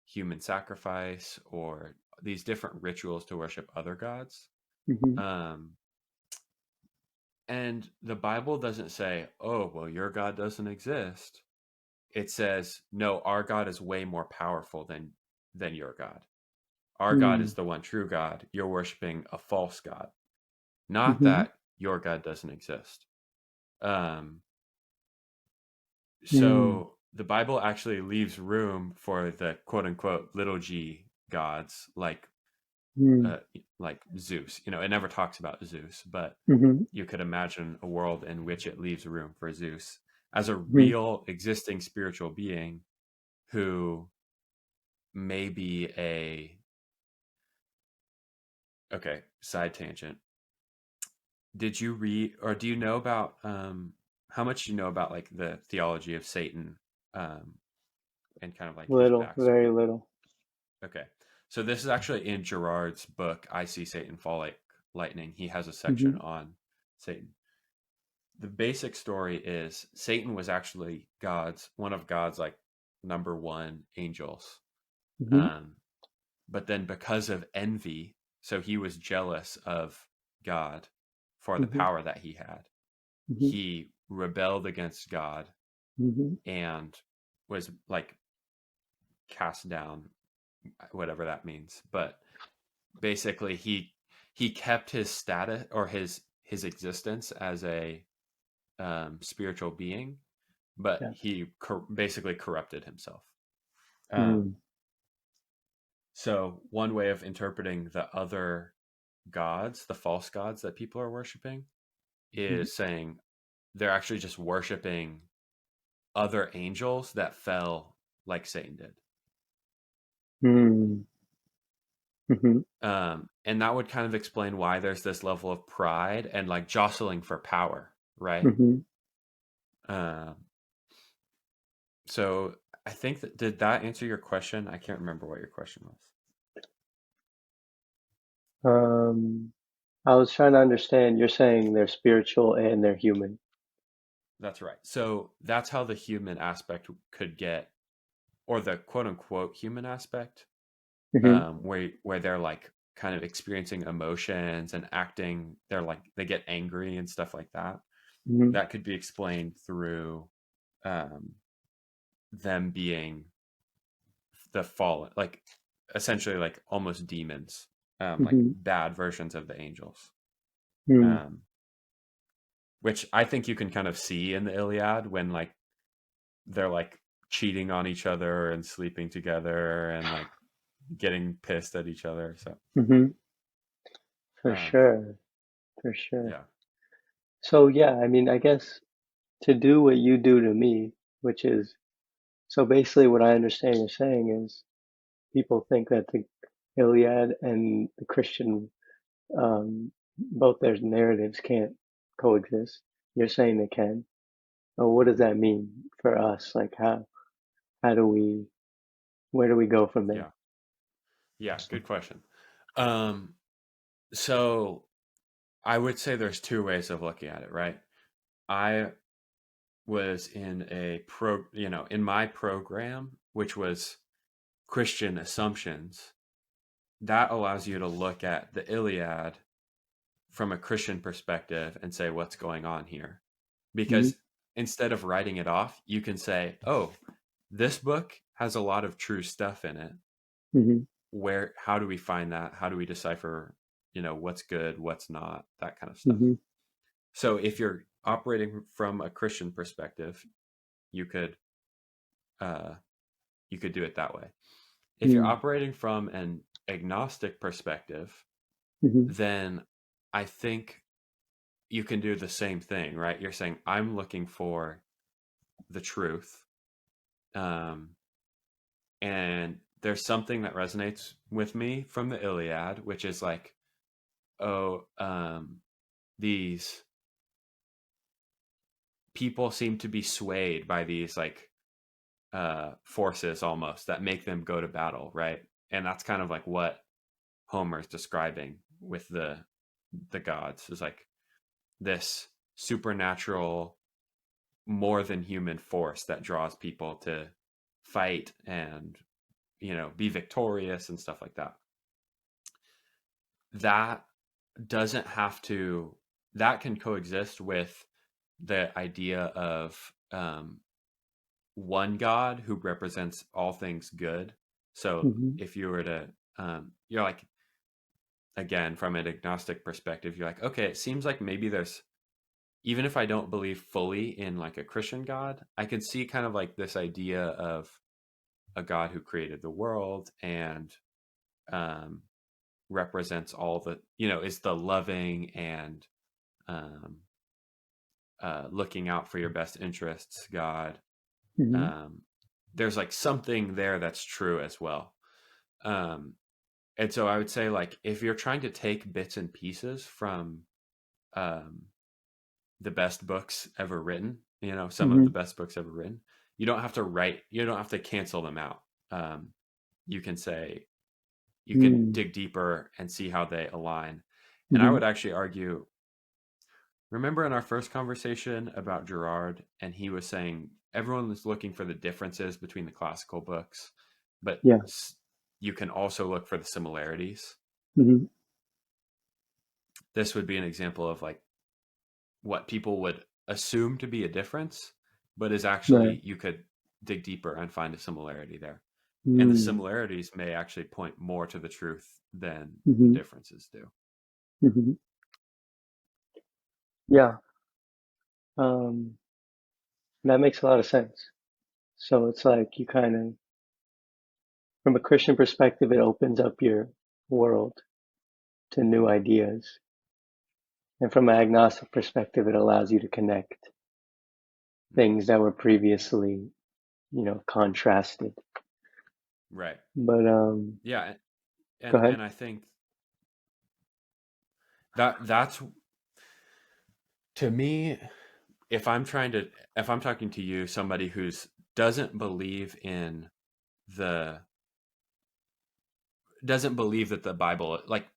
human sacrifice or these different rituals to worship other gods. Mm-hmm. Um and the Bible doesn't say, "Oh, well your God doesn't exist." It says, "No, our God is way more powerful than your God. Our God Mm-hmm. is the one true God. You're worshiping a false God. Not Mm-hmm. that your God doesn't exist." Um, Mm-hmm. so the Bible actually leaves room for the quote unquote little g gods uh, like Zeus. You know, it never talks about Zeus, but Mm-hmm. you could imagine a world in which it leaves room for Zeus as a Mm-hmm. real existing spiritual being who may be a okay, side tangent. Did you read or do you know about how much do you know about like the theology of Satan um and kind of like his Little, very backstory? little. Okay. So this is actually in Gerard's book, I See Satan Fall Like Lightning. He has a section Mm-hmm. on Satan. The basic story is Satan was actually one of God's like number one angels. Mm-hmm. Um, but then because of envy, so he was jealous of God for the Mm-hmm. power that he had. Mm-hmm. He rebelled against God Mm-hmm. and was like cast down, whatever that means. But basically, he kept his status or his existence as a spiritual being, but Yeah. he basically corrupted himself. Mm-hmm. Um, so one way of interpreting the other gods, the false gods that people are worshiping, is saying they're actually just worshiping other angels that fell like Satan did. Mm-hmm. Mm-hmm. And that would kind of explain why there's this level of pride and like jostling for power, right? Mm-hmm. Um, so I think that did that answer your question? I can't remember what your question was. I was trying to understand. You're saying they're spiritual and they're human. That's right. So that's how the human aspect could get, or the quote unquote human aspect, Mm-hmm. where they're like kind of experiencing emotions and acting. They're like they get angry and stuff like that. Mm-hmm. That could be explained through um, them being the fallen, like essentially like almost demons, like Mm-hmm. bad versions of the angels, Mm-hmm. um, which I think you can kind of see in the Iliad when like they're like cheating on each other and sleeping together and like getting pissed at each other. So Mm-hmm. For um, sure. For sure. yeah, So yeah, I mean, I guess to do what you do to me, which is so basically what I understand you're saying is people think that the Iliad and the Christian, both their narratives can't coexist. You're saying they can. Well, what does that mean for us? Like how do we, where do we go from there? yeah, yeah. Good question. Um, so I would say there's two ways of looking at it, right? I was in in my program, which was Christian assumptions. That allows you to look at the Iliad from a Christian perspective and say, what's going on here? Hmm. Because instead of writing it off, you can say, oh, this book has a lot of true stuff in it. Hmm. How do we find that? How do we decipher, what's good, what's not, that kind of stuff. Hmm. So if you're operating from a Christian perspective, you could uh, you could do it that way. If you're Hmm. operating from an agnostic perspective, Hmm. then I think you can do the same thing, right? You're saying, I'm looking for the truth. Um, and there's something that resonates with me from the Iliad, which is like, oh, these people seem to be swayed by these like forces almost that make them go to battle, right? And that's kind of like what Homer's describing with the gods is like this supernatural, more than human force that draws people to fight and be victorious and stuff like that. That doesn't have to. That can coexist with the idea of one God who represents all things good. So Hmm. if you were to, you're like, again, from an agnostic perspective, you're like, okay, it seems like maybe there's, even if I don't believe fully in like a Christian God, I can see kind of like this idea of a God who created the world and um, represents all the, is the loving and um, looking out for your best interests God. Hmm. Um, there's like something there that's true as well. Um, and so I would say, like, if you're trying to take bits and pieces from um, the best books ever written, some of the Hmm. best books ever written, you don't have to cancel them out. Um, you can say, you can Hmm. dig deeper and see how they align. And I Hmm. would actually argue, remember in our first conversation about Gerard, and he was saying everyone was looking for the differences between the classical books, but Yeah. you can also look for the similarities. Hmm. This would be an example of like what people would assume to be a difference, but is Right. actually, you could dig deeper and find a similarity there. And the Hmm. similarities may actually point more to the truth than the Hmm. differences do. Hmm. Yeah. Um, that makes a lot of sense. So it's like you kind of, from a Christian perspective, it opens up your world to new ideas. And from an agnostic perspective, it allows you to connect Mm, things that were previously, contrasted. right. But Yeah. go And ahead. and I think that's, to me, if I'm talking to you, somebody who's doesn't believe in the doesn't believe that the Bible like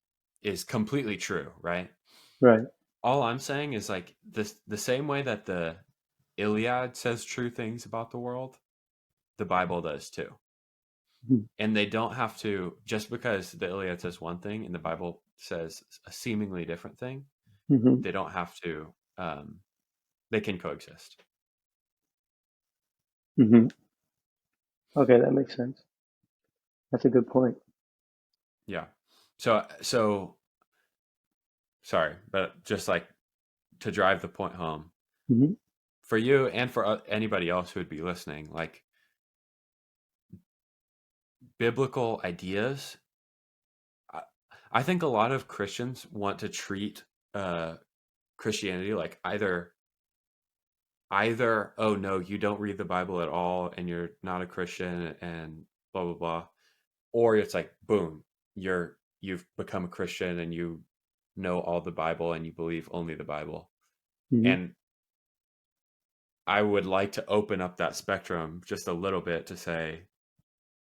is completely true, right? Right. All I'm saying is like the same way that the Iliad says true things about the world, the Bible does too. And they don't have to, just because the Iliad says one thing and the Bible says a seemingly different thing, Hmm. they don't have to they can coexist. Hmm. Okay, that makes sense. That's a good point. Yeah. So sorry, but just like to drive the point home Hmm. for you and for anybody else who would be listening, like biblical ideas, I, I think a lot of Christians want to treat uh, Christianity like either, oh no, you don't read the Bible at all and you're not a Christian and blah blah blah, or it's like boom, you've become a Christian and you know all the Bible and you believe only the Bible. Hmm. And I would like to open up that spectrum just a little bit to say,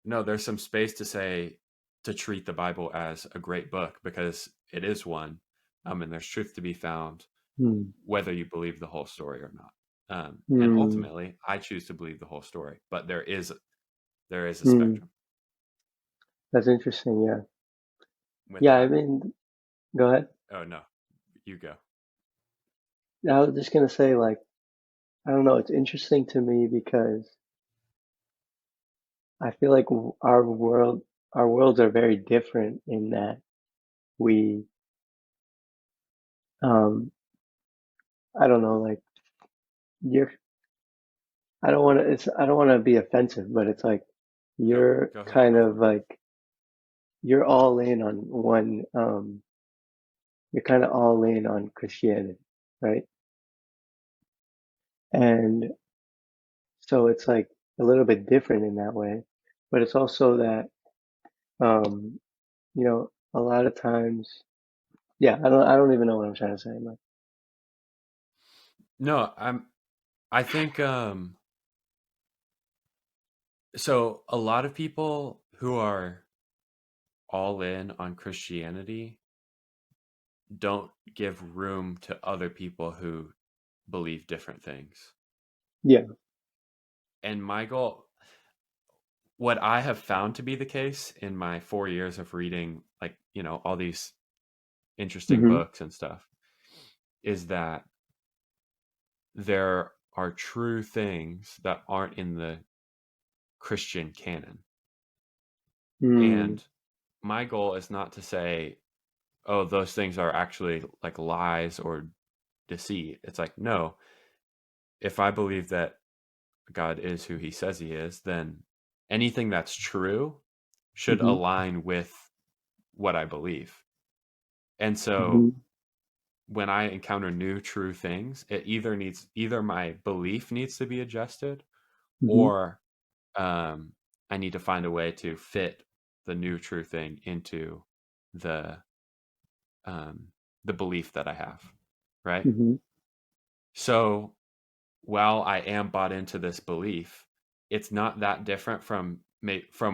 no, there's some space to say, to treat the Bible as a great book because it is one, And there's truth to be found Mm. whether you believe the whole story or not. And Mm. ultimately, I choose to believe the whole story, but there is a Mm. spectrum That's interesting. Yeah. with Yeah. I that. mean, go ahead. Oh no, you go. I was just gonna say, like, I don't know. It's interesting to me because I feel like our worlds are very different in that we, um, I don't know, like you're, I don't want to be offensive, but it's like Go you're go ahead, kind go of for it. like, you're all in on one, you're kind of all in on Christianity, right? And so it's like a little bit different in that way, but it's also that, um, a lot of times, yeah, I don't even know what I'm trying to say. Like, No, I think so a lot of people who are all in on Christianity don't give room to other people who believe different things. yeah. And my goal, what I have found to be the case in my 4 years of reading, like, all these interesting Hmm. books and stuff, is that there are true things that aren't in the Christian canon. Mm. And my goal is not to say, oh, those things are actually like lies or deceit. It's like, no, if I believe that God is who he says he is, then anything that's true should Hmm. align with what I believe. And Hmm. so when I encounter new true things, it either my belief needs to be adjusted, Hmm. or um, I need to find a way to fit the new true thing into the um, the belief that I have, right? Hmm. So while I am bought into this belief, it's not that different from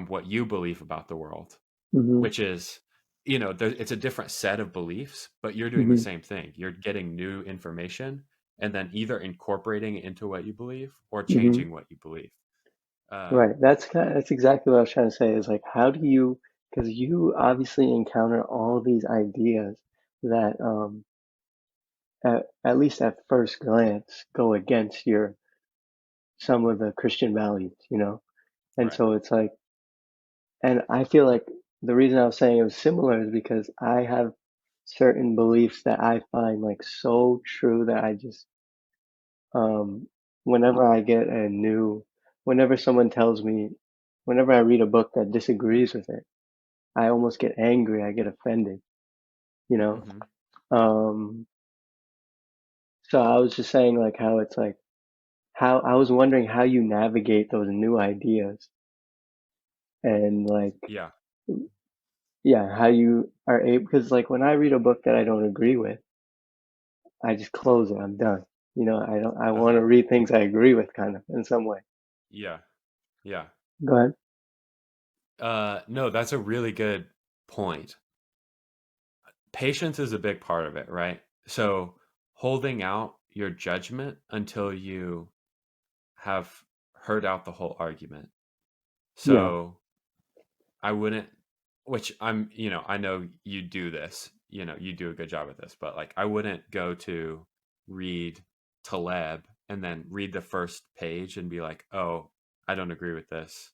what you believe about the world, Hmm. which is, it's a different set of beliefs, but you're doing the Hmm. same thing. You're getting new information and then either incorporating it into what you believe or Hmm. changing what you believe. Right. Um, That's exactly what I was trying to say is like, how do you, because you obviously encounter all these ideas that, at least at first glance, go against some of the Christian values, And right. so it's like, and I feel like the reason I was saying it was similar is because I have certain beliefs that I find like so true that I just, um, whenever I get whenever someone tells me, whenever I read a book that disagrees with it, I almost get angry. I get offended, you know? Hmm. Um, so I was just saying like how it's like, how I was wondering how you navigate those new ideas and like, Yeah. yeah, how you are able, because like when I read a book that I don't agree with, I just close it. I'm done. I want Uh-huh. to read things I agree with kind of in some way. Yeah. Yeah. Go ahead. No, that's a really good point. Patience is a big part of it, right? So holding out your judgment until you have heard out the whole argument. Yeah. So I wouldn't, which I know you do this, you do a good job at this, but like I wouldn't go to read Taleb and then read the first page and be like, oh, I don't agree with this.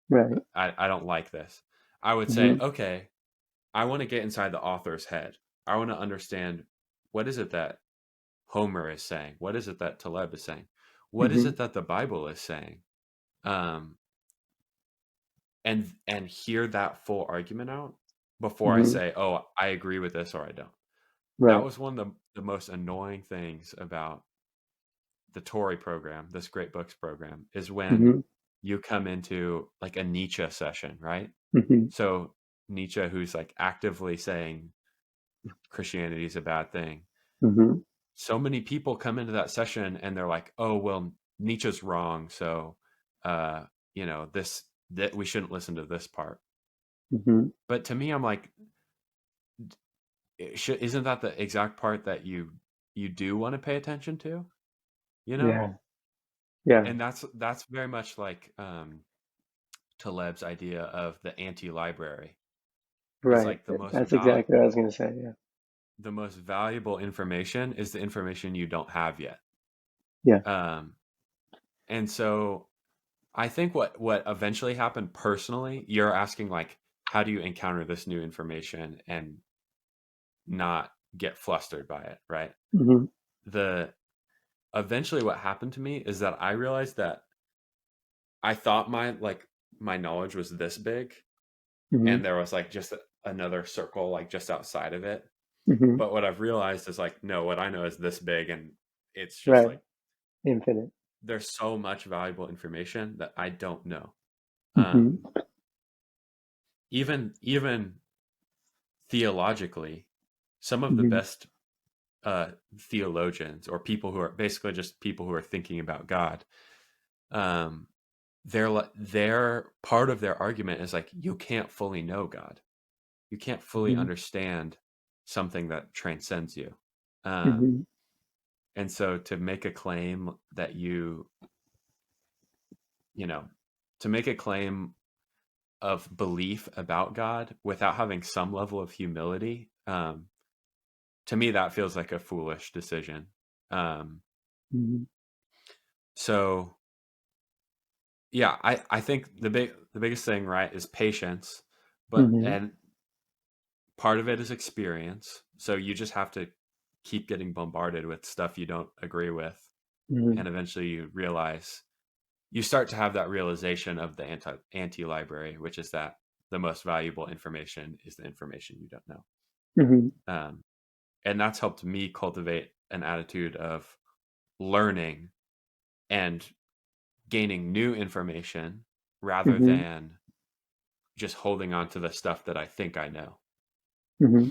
Right. I don't like this. I would say, Hmm. okay, I want to get inside the author's head. I want to understand, what is it that Homer is saying? What is it that Taleb is saying? What is Hmm. it that the Bible is saying? Um, and hear that full argument out before I Hmm. say, "Oh, I agree with this or I don't." That Right. was one of the most annoying things about the Tory program, this Great Books program, is when Hmm. you come into like a Nietzsche session, right? Hmm. So Nietzsche, who's like actively saying Christianity is a bad thing, Hmm. so many people come into that session and they're like, "Oh, well, Nietzsche's wrong, so this that we shouldn't listen to this part." Hmm. But to me, I'm like, isn't that the exact part that you do want to pay attention to, you know? Yeah. Yeah. And that's very much like Taleb's idea of the anti-library. It's Right. like That's exactly what I was gonna say. Yeah. the most valuable information is the information you don't have yet. Yeah. Um, and so I think what eventually happened personally, you're asking like, how do you encounter this new information and not get flustered by it, right? Hmm. The Eventually what happened to me is that I realized that I thought my knowledge was this big, Hmm. and there was like just another circle like just outside of it. Hmm. But what I've realized is like, no, what I know is this big, and it's just Right. like Infinite. there's so much valuable information that I don't know. Hmm. Um, even theologically, some of the Hmm. best theologians or people who are basically just people who are thinking about God, um, their part of their argument is like you can't fully know God, you can't fully Hmm. understand something that transcends you. Um, Hmm. and so to make a claim that you know, to make a claim of belief about God without having some level of humility, to me that feels like a foolish decision. Um, Hmm. so yeah, I think the biggest thing, right, is patience, but Hmm. and part of it is experience. So you just have to keep getting bombarded with stuff you don't agree with, Hmm. and eventually you start to have that realization of the anti library, which is that the most valuable information is the information you don't know. Hmm. Um, and that's helped me cultivate an attitude of learning and gaining new information rather Hmm. than just holding on to the stuff that I think I know. Hmm.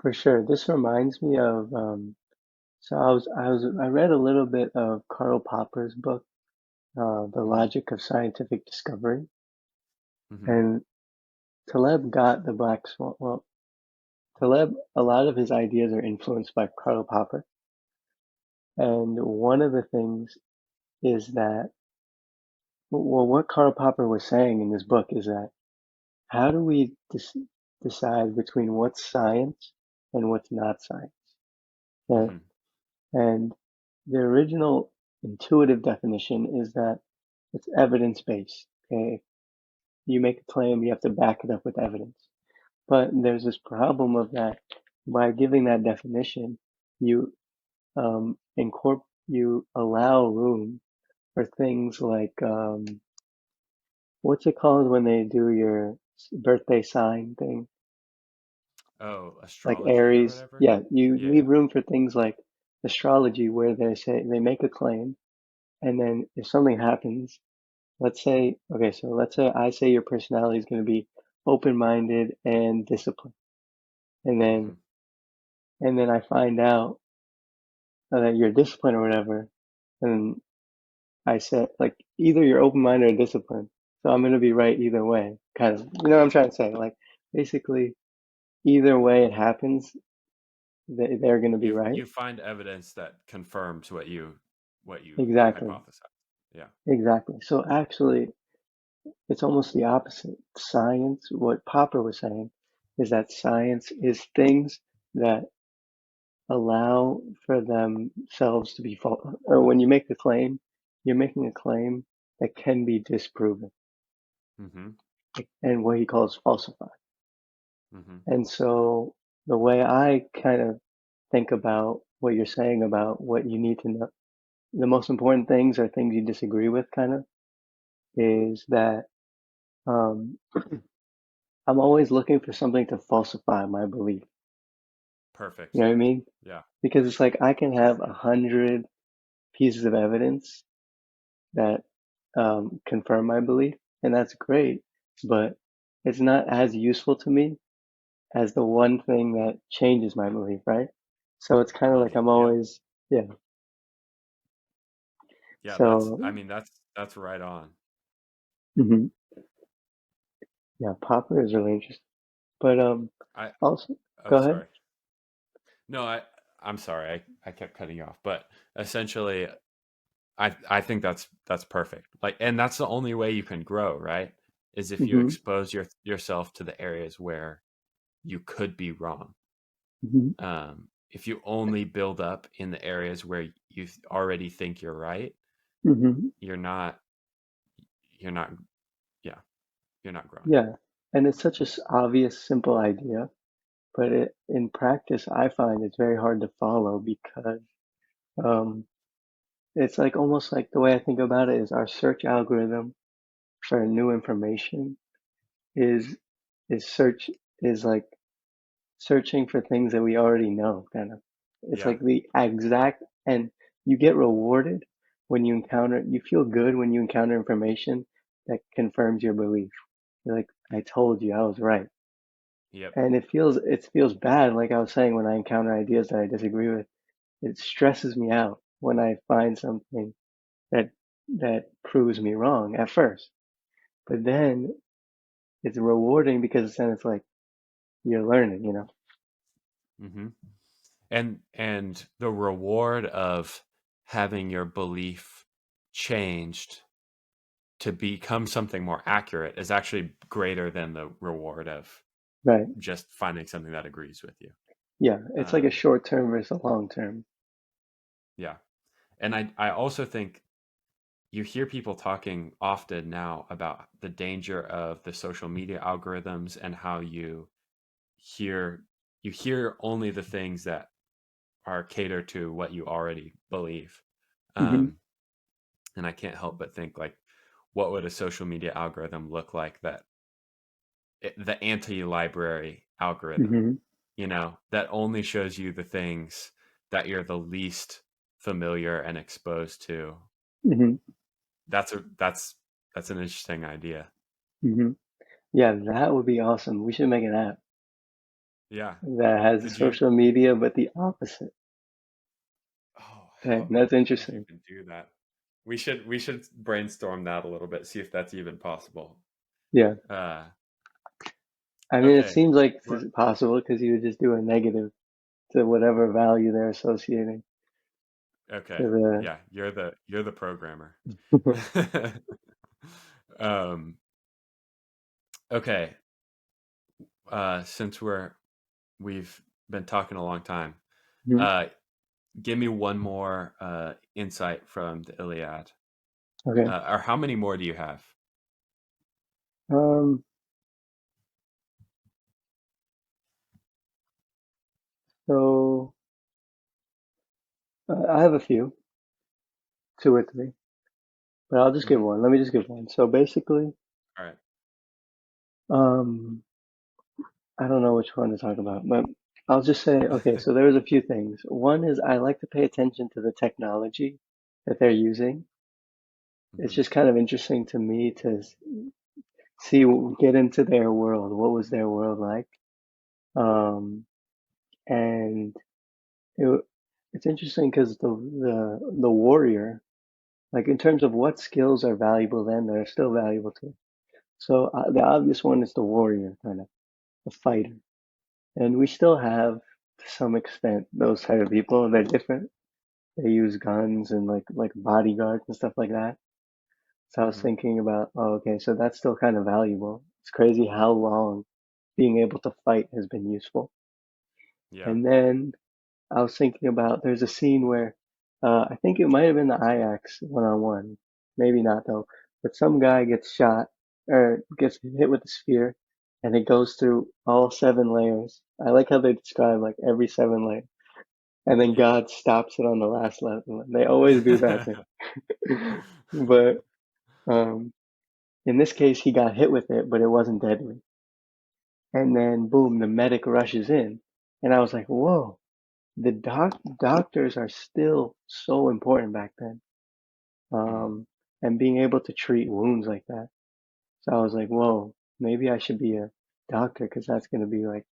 For sure. This reminds me of so I read a little bit of Karl Popper's book, The Hmm. Logic of Scientific Discovery, Hmm. and Taleb got the black swan. Well, Taleb, a lot of his ideas are influenced by Karl Popper, and one of the things is that, well, what Karl Popper was saying in this book is that how do we decide between what's science and what's not science? Okay? Hmm. And the original intuitive definition is that it's evidence-based. Okay? If you make a claim, you have to back it up with evidence. But there's this problem of that by giving that definition, you you allow room for things like what's it called when they do your birthday sign thing, Oh, like astrology or Aries. whatever. Yeah, you Yeah, leave yeah. room for things like astrology where they say they make a claim, and then if something happens, let's say I say your personality is going to be open-minded and disciplined, and Hmm. then I find out that you're disciplined or whatever, and I said like either you're open-minded or disciplined, so I'm going to be right either way, kind of. You know what I'm trying to say? Like basically, either way it happens, they're going to be right. You find evidence that confirms what you Exactly, hypothesize. Yeah. exactly. So actually, it's almost the opposite. Science, what Popper was saying, is that science is things that allow for themselves to be false. Or when you make a claim, you're making a claim that can be disproven, Hmm. and what he calls falsified. Hmm. And so the way I kind of think about what you're saying about what you need to know, the most important things are things you disagree with, kind of, is that um, I'm always looking for something to falsify my belief. You Perfect. know what I mean? Yeah. Because it's like I can have 100 pieces of evidence that confirm my belief, and that's great, but it's not as useful to me as the one thing that changes my belief, right? So it's kind of like I'm Yep. always, yeah. Yeah, I So, mean that's right on. mhm. Yeah, Popper is really interesting. But I also, oh go ahead. sorry. No, I'm sorry. I kept cutting you off. But essentially I think that's perfect. Like, and that's the only way you can grow, right? Is if you Hmm. expose yourself to the areas where you could be wrong. Hmm. If you only build up in the areas where you already think you're right, Hmm. you're not you're not yeah, you're not growing. Yeah, and it's such a obvious, simple idea, but in practice, I find it's very hard to follow because um, it's like almost like the way I think about it is our search algorithm for new information is is search is like searching for things that we already know, kind of. It's Yeah. like the exact, and you get rewarded when you feel good when you encounter information that confirms your belief. You're like, I told you I was right. Yep. And it feels bad, like I was saying, when I encounter ideas that I disagree with. It stresses me out when I find something that that proves me wrong at first. But then it's rewarding because then it's like you're learning, you know? Hmm. And the reward of having your belief changed to become something more accurate is actually greater than the reward of Right. just finding something that agrees with you. Yeah. It's like a Um, short term versus a long term. yeah. And I also think you hear people talking often now about the danger of the social media algorithms and how hear you hear only the things that are catered to what you already believe. Hmm. Um, and I can't help but think like, what would a social media algorithm look like the anti-library algorithm, Hmm. that only shows you the things that you're the least familiar and exposed to. Hmm. That's an interesting idea. Hmm. Yeah, that would be awesome. We should make an app Yeah. that has Could you social media, but the opposite. Oh, Dang, how that's do you interesting. even do that? We should brainstorm that a little bit, see if that's even possible. Yeah. Uh I mean, it okay. seems like We're it's possible because you would just do a negative to whatever value they're associating okay. to Yeah, you're the programmer. the. um okay. Since we've been talking a long time, Mhm. uh give me one more insight from the Iliad. Okay. Or how many more do you have? Um, so I have a few, two or three, but I'll just give Hmm. one. Let me just give one. So basically, All right. um, I don't know which one to talk about, but I'll just say, okay, so there's a few things. One is I like to pay attention to the technology that they're using. It's Hmm. just kind of interesting to me to see, get into their world. What was their world like? Um, and it, it's interesting because the warrior, like in terms of what skills are valuable then, they're still valuable too. So the obvious one is the warrior, kind of the fighter, and we still have to some extent those type of people. They're different. They use guns and like bodyguards and stuff like that. So I was Hmm. thinking about, oh, okay, so that's still kind of valuable. It's crazy how long being able to fight has been useful. Yeah. And then I was thinking about there's a scene where I think it might have been the Ajax one on one, maybe not though, but some guy gets shot or gets hit with a spear and it goes through all seven layers. I like how they describe like every seven layer and then Yeah. God stops it on the last level. They always do that thing. But um, in this case, he got hit with it, but it wasn't deadly. And then boom, the medic rushes in. And I was like, whoa, the doctors are still so important back then. Hmm. Um, and being able to treat wounds like that. So I was like, whoa, maybe I should be a doctor because that's going to be like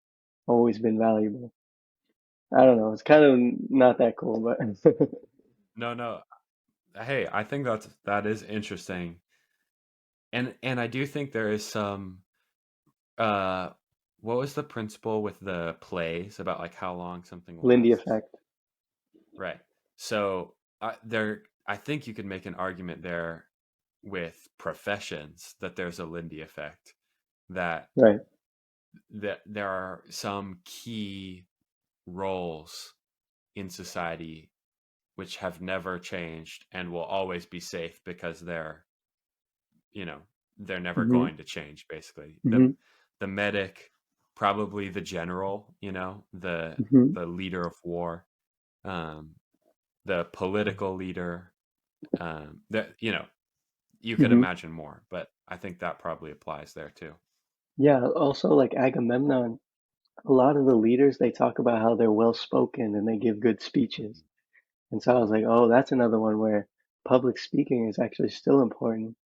always been valuable. I don't Yeah. know. It's kind of not that cool, but No, no. Hey, I think that is interesting. And I do think there is some uh what was the principle with the plays about like how long something Lindy lasts? effect. Right. So I think you could make an argument there with professions that there's a Lindy effect, that Right. there are some key roles in society which have never changed and will always be safe because you know, they're never Hmm. going to change basically. Hmm. The medic, probably the general, Hmm. the leader of war, um, the political leader, that you could Hmm. imagine more, but I think that probably applies there too. Yeah. Also, like Agamemnon, a lot of the leaders, they talk about how they're well spoken and they give good speeches. Mhm. And so I was like, oh, that's another one where public speaking is actually still important.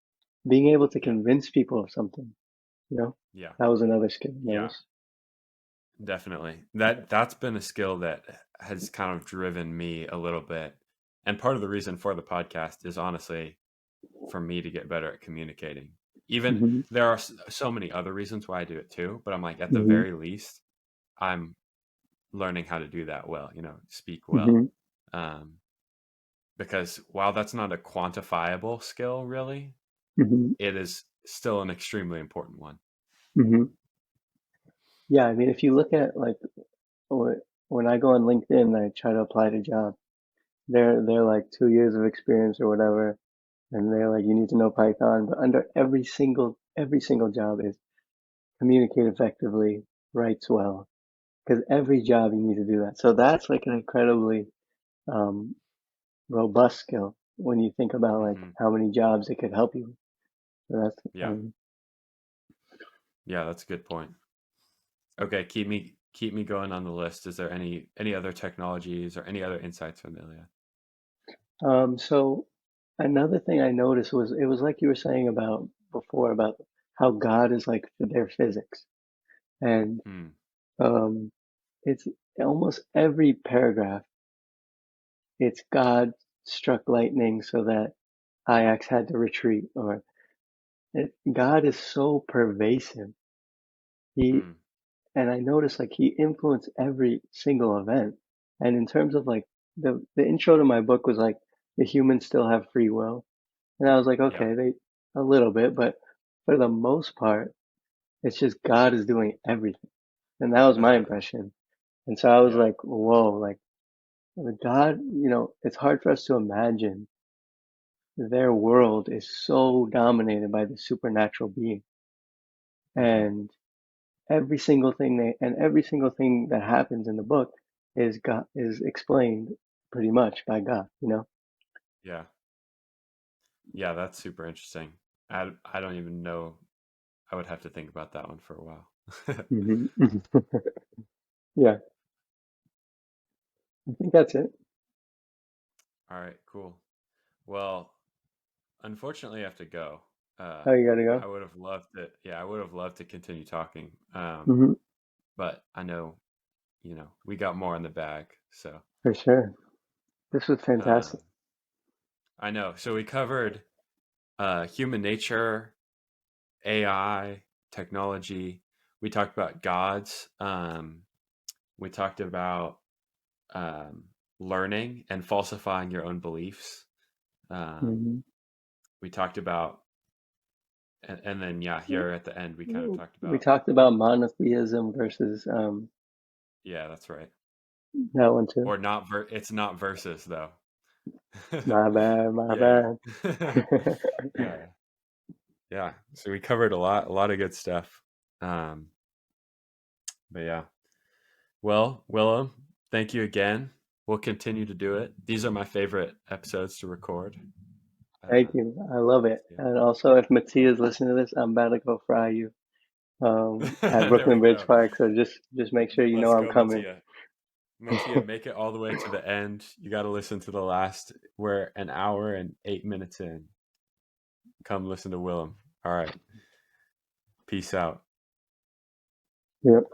Being able to Yeah. convince people of something, you know, Yeah. that was another skill I Yeah. noticed. Definitely. That's been a skill that has kind of driven me a little bit. And part of the reason for the podcast is honestly for me to get better at communicating. Even Hmm. there are so many other reasons why I do it too, but I'm like at the Hmm. very least I'm learning how to do that well, speak well. Hmm. Um, because while that's not a quantifiable skill really, Hmm. it is still an extremely important one. Hmm. Yeah, I mean, if you look at like when I go on LinkedIn, I try to apply to jobs. They're like 2 years of experience or whatever, and they're like you need to know Python. But under every single job is communicate effectively, writes well, because every job you need to do that. So that's like an incredibly um, robust skill when you think about like Hmm. how many jobs it could help you with. So that's Yeah. Yeah, that's a good point. Okay, keep me going on the list. Is there any other technologies or any other insights from Iliad? so another thing I noticed was it was like you were saying about before about how God is like their physics, and Hmm. um, it's almost every paragraph. It's God struck lightning so that Ajax had to retreat, or God is so pervasive. He Hmm. and I noticed like he influenced every single event. And in terms of like the intro to my book was like the humans still have free will, and I was like, Yeah. okay, they a little bit, but for the most part, it's just God is doing everything, and that was my impression. And so I was Yeah. like, whoa, like God, it's hard for us to imagine their world is so dominated by the supernatural being, Hmm. and every single thing that happens in the book is explained pretty much by God. Yeah. Yeah, that's super interesting. I don't even know. I would have to think about that one for a while. Hmm. Yeah, I think that's it. All right, cool. Well, unfortunately, I have to go. Uh, Oh, you gotta I go. would have loved to. Yeah, I would have loved to continue talking. Hmm. But I know, we got more in the bag. So, For sure. This was um, fantastic. I know. So we covered human nature, AI, technology. We talked about gods. We talked about um, learning and falsifying your own beliefs. Um, Hmm. we talked about, and then yeah, here at the end we kind of talked We about. talked about monotheism versus Yeah, that's right. that one too. Or not. It's not versus though. My bad, my Yeah, bad. yeah, yeah, yeah. So we covered a lot of good stuff. Um, but yeah. Well, Willem, thank you again. We'll continue to do it. These are my favorite episodes to record. Thank Uh, you. I love it. yeah. And also, if Cool. Mattia's listening to this, I'm about to go fry you at There we Brooklyn Bridge go. Park. So just make sure you know Let's I'm go, coming. Mattia. Mattia, make it all the way to the end. You got to listen to the last. We're an hour and 8 minutes in. Come listen to Willem. All right. Peace out. Yep.